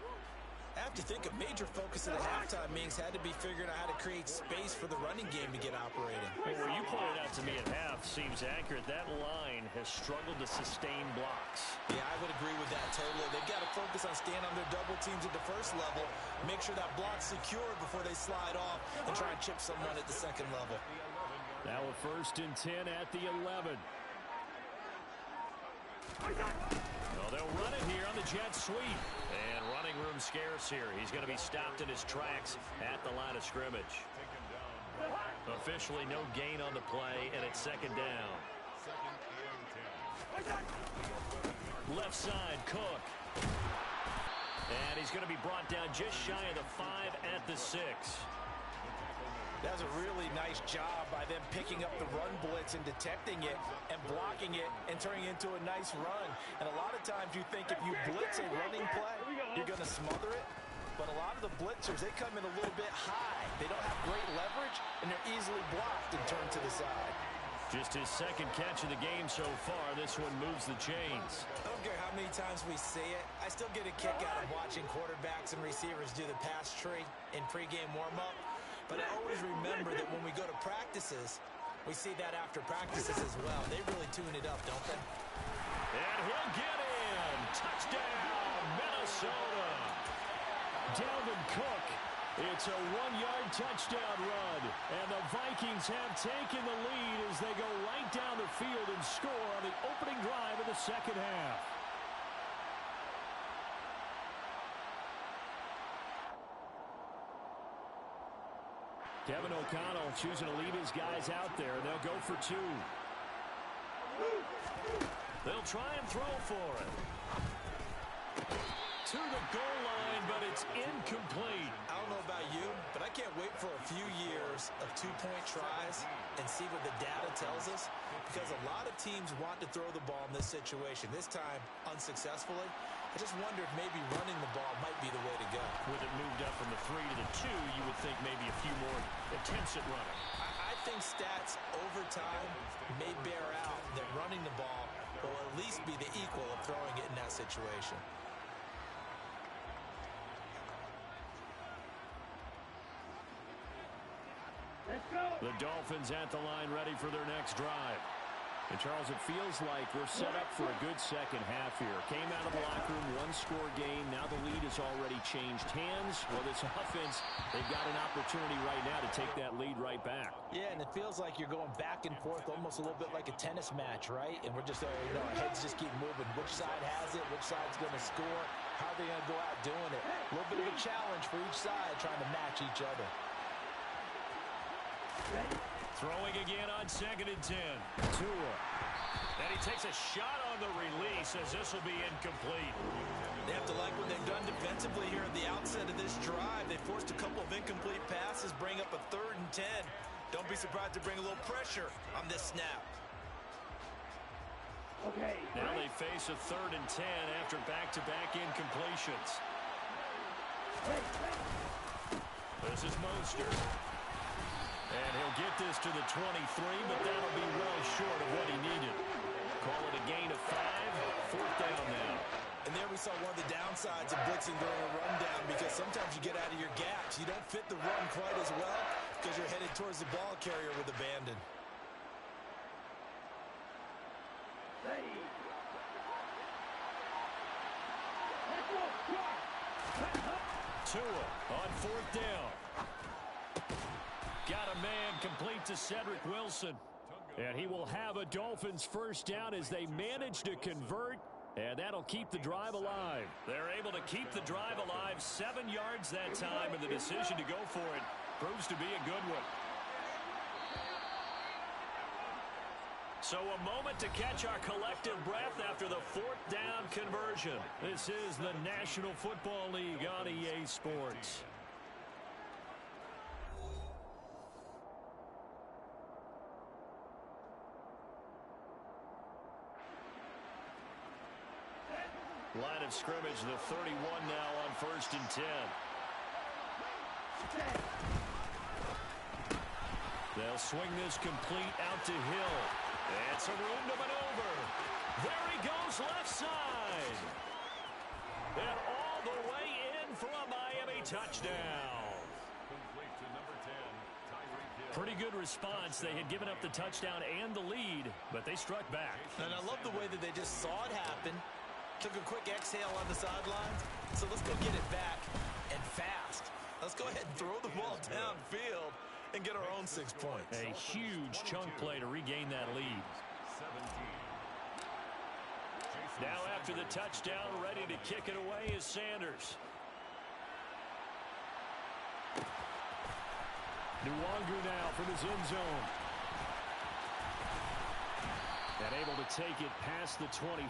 I have to think a major focus of the halftime meetings had to be figuring out how to create space for the running game to get operating. Well, what you pointed out to me at half seems accurate. That line has struggled to sustain blocks. Yeah, I would agree with that totally. They've got to focus on staying on their double teams at the first level, make sure that block's secure before they slide off, and try and chip someone at the second level. Now a 1st and 10 at the 11. Well, they'll run it here on the jet sweep. And running room scarce here. He's going to be stopped in his tracks at the line of scrimmage. Officially no gain on the play, and it's 2nd down. Left side, Cook. And he's going to be brought down just shy of the 5 at the 6. That was a really nice job by them picking up the run blitz and detecting it and blocking it and turning it into a nice run. And a lot of times you think if you blitz a running play, you're going to smother it. But a lot of the blitzers, they come in a little bit high. They don't have great leverage, and they're easily blocked and turned to the side. Just his 2nd catch of the game so far. This one moves the chains. I don't care how many times we say it. I still get a kick out of watching quarterbacks and receivers do the pass tree in pregame warm-up. But I always remember that when we go to practices, we see that after practices as well. They really tune it up, don't they? And he'll get in. Touchdown, Minnesota. Dalvin Cook. It's a 1-yard touchdown run. And the Vikings have taken the lead as they go right down the field and score on the opening drive of the second half. Kevin O'Connell choosing to leave his guys out there. They'll go for 2. They'll try and throw for it. To the goal line, but it's incomplete. I don't know about you, but I can't wait for a few years of 2-point tries and see what the data tells us, because a lot of teams want to throw the ball in this situation, this time unsuccessfully. I just wonder if maybe running the ball might be the way to go. With it moved up from the 3 to the 2, you would think maybe a few more attempts at running. I think stats over time may bear out that running the ball will at least be the equal of throwing it in that situation. The Dolphins at the line ready for their next drive. And, Charles, it feels like we're set up for a good second half here. Came out of the locker room, one-score game. Now the lead has already changed hands. Well, this offense, they've got an opportunity right now to take that lead right back. Yeah, and it feels like you're going back and forth almost a little bit like a tennis match, right? And we're just, our heads just keep moving. Which side has it? Which side's going to score? How are they going to go out doing it? A little bit of a challenge for each side trying to match each other. Throwing again on 2nd and 10. Tua. And he takes a shot on the release as this will be incomplete. They have to like what they've done defensively here at the outset of this drive. They forced a couple of incomplete passes, bring up a 3rd and 10. Don't be surprised to bring a little pressure on this snap. Now they face a 3rd and 10 after back-to-back incompletions. This is Mostert. And he'll get this to the 23, but that'll be well short of what he needed. Call it a gain of 5, 4th down now. And there we saw one of the downsides of blitzing during a rundown, because sometimes you get out of your gaps. You don't fit the run quite as well because you're headed towards the ball carrier with abandon. Tua on 4th down. Got a man complete to Cedric Wilson. And he will have a Dolphins 1st down as they manage to convert. And that'll keep the drive alive. They're able to keep the drive alive 7 yards that time. And the decision to go for it proves to be a good one. So a moment to catch our collective breath after the 4th down conversion. This is the National Football League on EA Sports. Line of scrimmage, the 31 now on 1st and 10. They'll swing this complete out to Hill. And some room to maneuver. There he goes left side. And all the way in for a Miami touchdown. Complete to number 10, Tyreek Hill. Pretty good response. They had given up the touchdown and the lead, but they struck back. And I love the way that they just saw it happen. Took a quick exhale on the sidelines. So let's go get it back and fast. Let's go ahead and throw the ball downfield and get our own 6 points. A huge chunk play to regain that lead. 17. Now after the touchdown, ready to kick it away is Sanders. Nwangu now from his end zone. And able to take it past the 25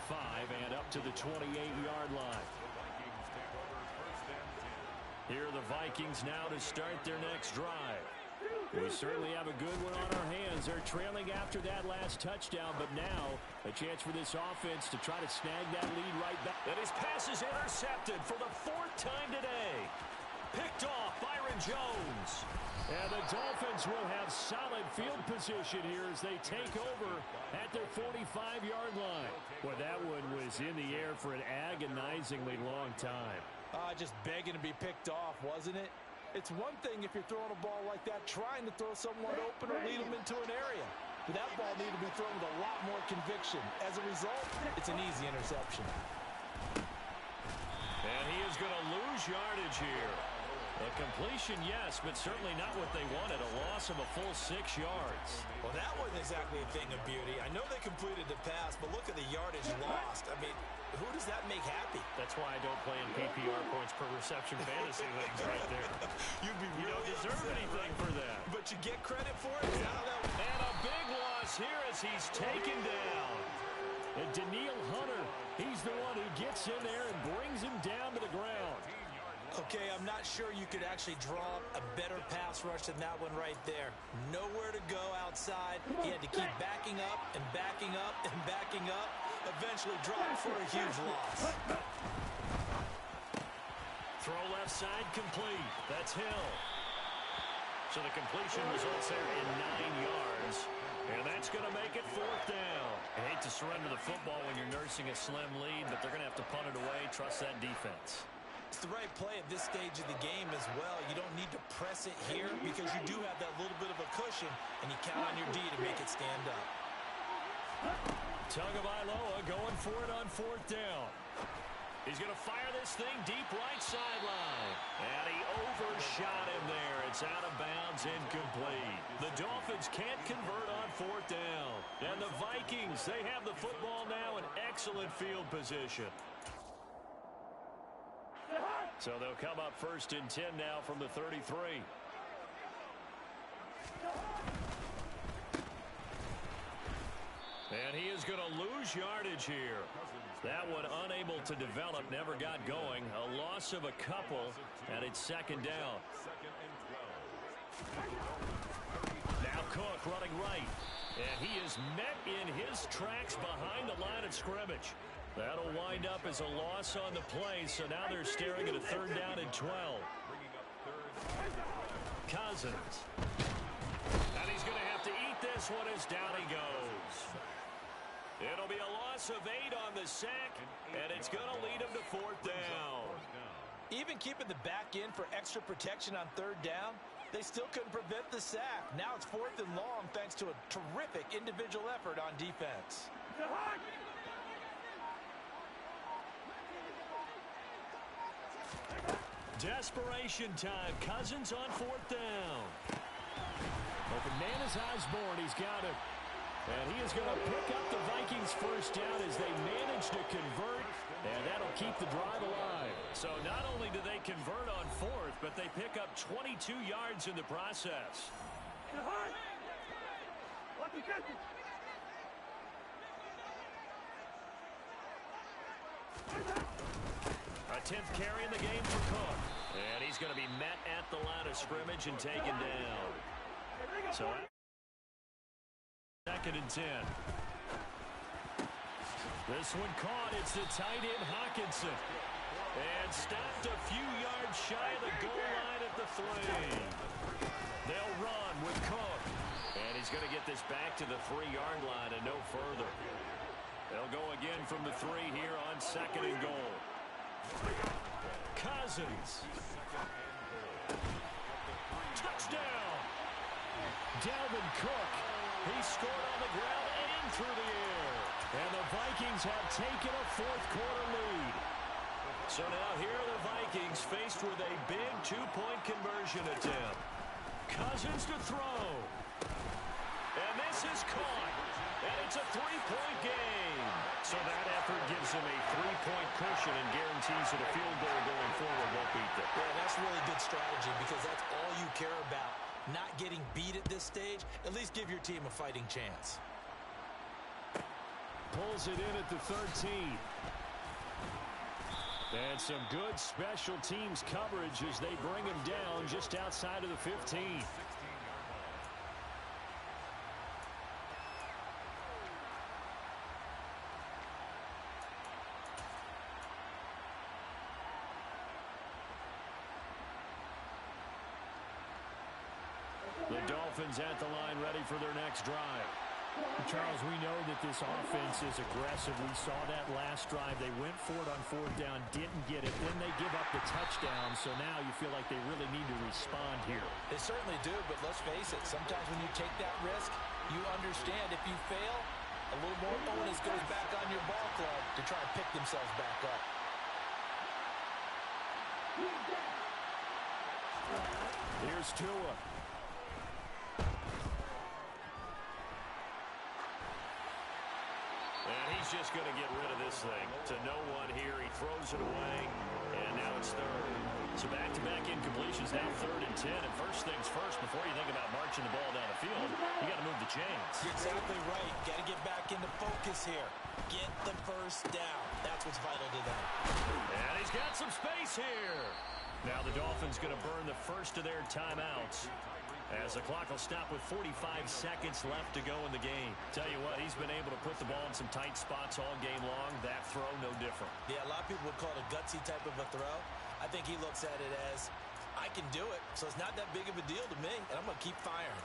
and up to the 28-yard line. Here are the Vikings now to start their next drive. We certainly have a good one on our hands. They're trailing after that last touchdown, but now a chance for this offense to try to snag that lead right back. And his pass is intercepted for the 4th time today. Picked off Byron Jones. And the Dolphins will have solid field position here as they take over at their 45-yard line. Well, that one was in the air for an agonizingly long time. Just begging to be picked off, wasn't it? It's one thing if you're throwing a ball like that, trying to throw someone open or lead them into an area. But that ball needed to be thrown with a lot more conviction. As a result, it's an easy interception. And he is going to lose yardage here. A completion, yes, but certainly not what they wanted. A loss of a full 6 yards. Well, that wasn't exactly a thing of beauty. I know they completed the pass, but look at the yardage lost. I mean, who does that make happy? That's why I don't play in PPR points per reception fantasy leagues right there. You'd be You don't deserve anything for that. But you get credit for it? Is that how that... And a big loss here as he's taken down. And Daniil Hunter, he's the one who gets in there and brings him down to the ground. Okay, I'm not sure you could actually draw a better pass rush than that one right there. Nowhere to go outside. He had to keep backing up and backing up and backing up. Eventually dropped for a huge loss. Throw left side complete. That's Hill. So the completion results there in 9 yards. And that's going to make it 4th down. I hate to surrender the football when you're nursing a slim lead, but they're going to have to punt it away. Trust that defense. It's the right play at this stage of the game as well. You don't need to press it here because you do have that little bit of a cushion, and you count on your D to make it stand up. Tagovailoa going for it on 4th down. He's going to fire this thing deep right sideline. And he overshot him there. It's out of bounds, incomplete. The Dolphins can't convert on 4th down. And the Vikings, they have the football now in excellent field position. So they'll come up 1st and 10 now from the 33. And he is going to lose yardage here. That one unable to develop, never got going. A loss of a couple, and it's 2nd down. Now Cook running right. And he is met in his tracks behind the line of scrimmage. That'll wind up as a loss on the play, so now they're staring at a 3rd down and 12. Cousins. And he's going to have to eat this one as down he goes. It'll be a loss of 8 on the sack, and it's going to lead him to 4th down. Even keeping the back in for extra protection on 3rd down, they still couldn't prevent the sack. Now it's 4th and long thanks to a terrific individual effort on defense. Desperation time. Cousins on 4th down. Open man is Osborne. He's got it. And he is going to pick up the Vikings' 1st down as they manage to convert, and that'll keep the drive alive. So not only do they convert on 4th, but they pick up 22 yards in the process. A 10th carry in the game for Cook. And he's going to be met at the line of scrimmage and taken down. So 2nd and 10. This one caught. It's the tight end Hawkinson. And stopped a few yards shy of the goal line at the 3. They'll run with Cook. And he's going to get this back to the 3-yard line and no further. They'll go again from the 3 here on 2nd and goal. Cousins. Touchdown. Dalvin Cook. He scored on the ground and through the air. And the Vikings have taken a 4th quarter lead. So now here are the Vikings faced with a big 2-point conversion attempt. Cousins to throw. And this is caught. And it's a 3-point game. So that effort gives him a 3-point cushion and guarantees that a field goal going forward won't beat them. Yeah, that's really good strategy because that's all you care about. Not getting beat at this stage, at least give your team a fighting chance. Pulls it in at the 13. And some good special teams coverage as they bring him down just outside of the 15. The Dolphins at the line ready for their next drive. Charles, we know that this offense is aggressive. We saw that last drive. They went for it on 4th down, didn't get it. Then they give up the touchdown, so now you feel like they really need to respond here. They certainly do, but let's face it. Sometimes when you take that risk, you understand if you fail, a little more onus goes back on your ball club to try and pick themselves back up. Here's Tua. And he's just going to get rid of this thing to no one here. He throws it away, and now it's 3rd. So back-to-back incompletions, now 3rd and 10. And first things first, before you think about marching the ball down the field, you got to move the chains. You're exactly right. Got to get back into focus here. Get the 1st down. That's what's vital to them. And he's got some space here. Now the Dolphins going to burn the first of their timeouts, as the clock will stop with 45 seconds left to go in the game. Tell you what, he's been able to put the ball in some tight spots all game long. That throw, no different. Yeah, a lot of people would call it a gutsy type of a throw. I think he looks at it as, I can do it, so it's not that big of a deal to me, and I'm going to keep firing.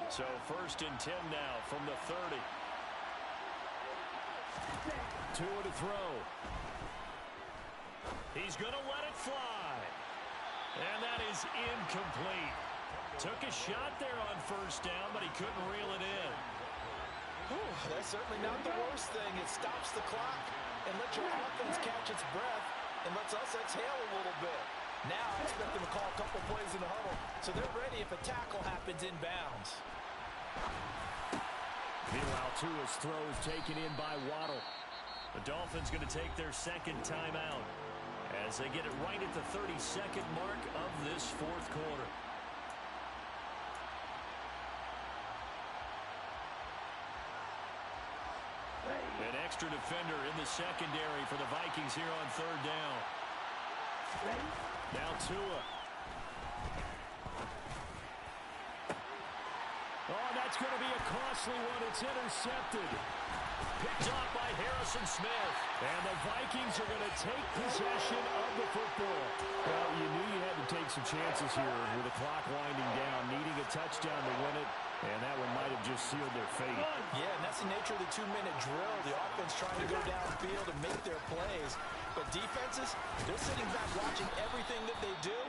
So 1st and 10 now from the 30. Tua to throw. He's going to let it fly. And that is incomplete. Took a shot there on first down, but he couldn't reel it in. Whew, that's certainly not the worst thing. It stops the clock and lets your offense catch its breath and lets us exhale a little bit. Now I expect them to call a couple plays in the huddle, so they're ready if a tackle happens inbounds. Meanwhile, Tua's throw is taken in by Waddle. The Dolphins going to take their second timeout as they get it right at the 32nd mark of this fourth quarter. An extra defender in the secondary for the Vikings here on third down. Now Tua. Oh, that's going to be a costly one. It's intercepted. Picked off by Harrison Smith. And the Vikings are going to take possession of the football. Well, you knew you had to take some chances here with the clock winding down, needing a touchdown to win it. And that one might have just sealed their fate. Yeah, and that's the nature of the 2-minute drill. The offense trying to go downfield and make their plays. But defenses, they're sitting back watching everything that they do,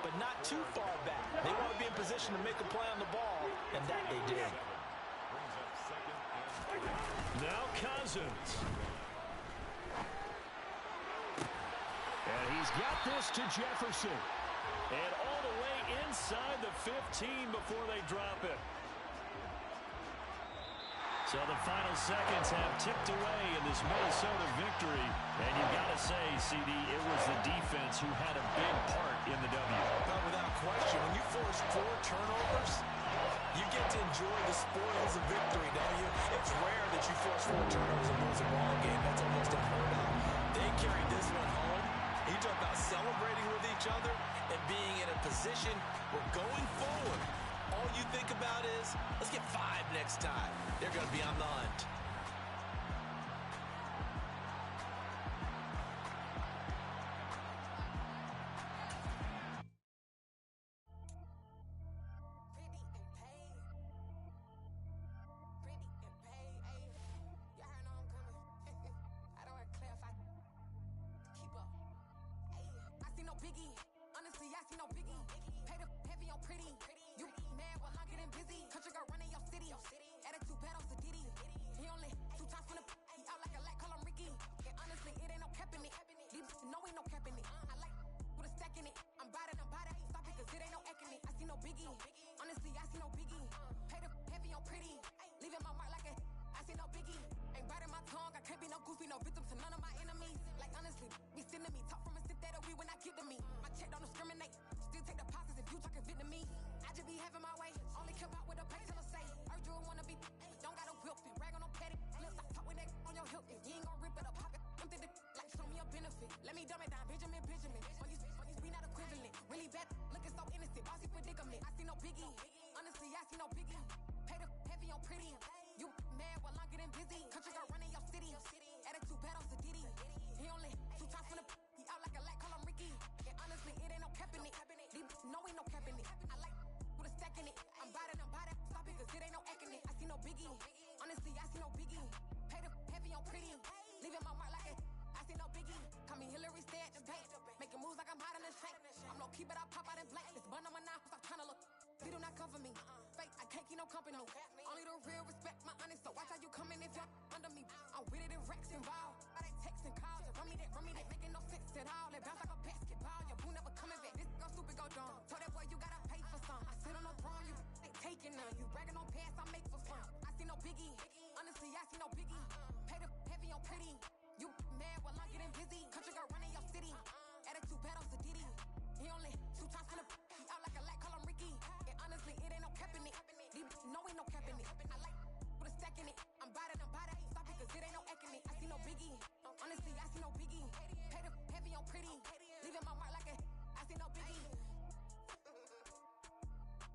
but not too far back. They want to be in position to make a play on the ball, and that they did. Now Cousins. And he's got this to Jefferson. And all the way inside the 15 before they drop it. So the final seconds have ticked away in this Minnesota victory. And you've got to say, CD, it was the defense who had a big part in the W. But without question, when you force 4 turnovers, you get to enjoy the spoils of victory, don't you? It's rare that you force 4 turnovers and lose a ball game. That's almost unheard of. They carried this one home. You talk about celebrating with each other and being in a position where going forward, all you think about is, let's get 5 next time. They're going to be on the hunt. Biggie, honestly, I see no biggie. Pay the heavy on pretty. You mad while I'm getting busy. Country girl running your city. Attitude bad on Sadiddy. He only 2 times from the he out like a light, call him Ricky. And honestly, it ain't no cap in it. These know ain't no cap in it. I like with a stack in it. I'm bad. Stop it, cause it ain't no eck in it. I see no biggie. Honestly, I see no biggie. Pay the heavy on pretty. Leaving my mark like a I see no biggie. Ain't biting my tongue. I can't be no goofy, no victim to none of my enemies. Like honestly, be sending me talk from a sip that we when I get to me. My check don't discriminate. Still take deposits if you talking Vietnamese. I just be having my way. Only care about what the pay teller say. Heard you wanna be don't got a whip and brag on no petty. Let's stop talk with that on your hip. If you ain't gon' rip it up, pop it. I'm thinking like show me a benefit. Let me dumb it down, Benjamin. On you we not equivalent. Really bad, looking so innocent. Bossy predicament. I see no biggie. Honestly, I see no biggie. Pay the heavy on pretty. You mad while I'm getting busy. Country girl running your city. Attitude bad on Sadiddy. He only 2 times from the he out like a light, call him Ricky. And honestly, it ain't no cap in it. These know ain't no cap in it. I like with a stack in it. I'm bad. Stop it, cause it ain't no eck in it. I see no biggie. Honestly, I see no biggie. Pay the heavy on pretty. Leaving my mark like a I see no biggie. Call me Hillary, stay at the bank. Making moves like I'm hot in the shank. I'm low key, but I pop out in blank. This bun on my knife, stop trying to look. They do not come for me. Fake, I can't keep no company. Only the real respect my honest. So watch how you come in if you're under me. I'm with it and Rex involved. I they text and calls. Run me that, making no sense at all. They bounce like a basketball. Your boo never coming back. This go stupid, go dumb. Told that boy you gotta pay for some. I sit on no throne, you ain't taking none. You bragging on pants, I make for fun. I see no biggie. Honestly, I see no biggie. Pay the heavy on pretty. You mad while I'm getting busy. Country girl running your city. Attitude bad on Sadiddy. He only 2 times from the he out like a light, call him Ricky. And honestly, it ain't no cap in it. These know ain't no cap in it. I like with a stack in it. I'm bad. Stop it, cause it ain't no eck in it. I see no biggie. Honestly, I see no biggie. Pay the heavy on pretty. Leaving my mark like a I see no biggie.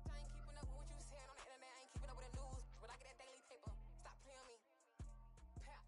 I ain't keeping up with what you saying on the internet. I ain't keeping up with the news. But I get that daily paper. Stop playing me. Pap.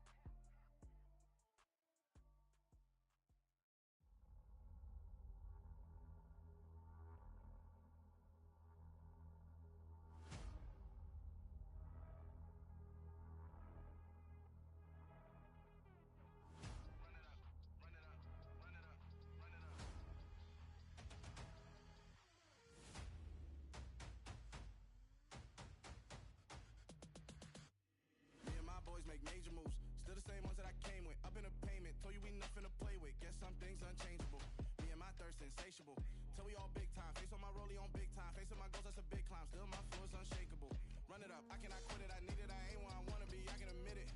make major moves. Still the same ones that I came with. Up in a payment, told you we nothing to play with. Guess some things unchangeable. Me and my thirst insatiable. Till we all big time. Face on my rollie on big time. Face on my goals, that's a big climb. Still my flow is unshakable. Run it up, I cannot quit it. I need it, I ain't where I wanna be, I can admit it.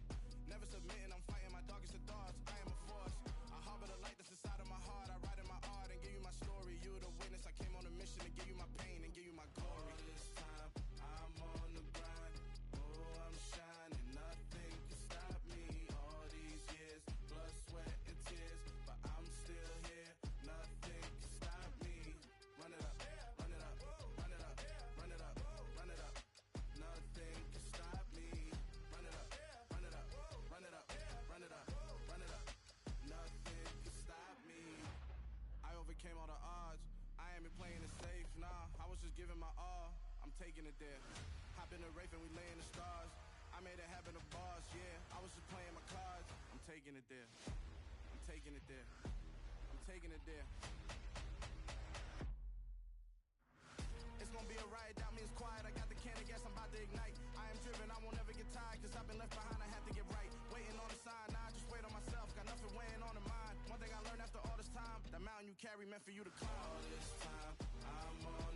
Never submitting, I'm fighting my darkest of thoughts. I am a force. I harbor the light that's inside of my heart. I write in my art and give you my story. You the witness. I came on a mission to give you my pain and give you my glory. All this time, I'm on the grind. Oh, I'm shining. Nothing can stop me. All these years, blood, sweat, and tears. But I'm still here. Nothing can stop me. Run it up, run it up, run it up, run it up, run it up. Nothing can stop me. Run it up, run it up, run it up, run it up, run it up. Nothing can stop me. I overcame all the odds. I ain't been playing it safe, nah. I was just giving my all. I'm taking it there. Hop in the Wraith and we lay in the stars. I made it happen to bars, yeah. I was just playing my cards. I'm taking it there. I'm taking it there. I'm taking it there. It's gonna be a riot, doubt me it's quiet. I got the can of gas, I'm about to ignite. I am driven, I won't ever get tired. Cause I've been left behind, I have to get right. Waiting on the sign, now I just wait on myself. Got nothing weighing on the mind. One thing I learned after all this time, the mountain you carry meant for you to climb. All this time, I'm on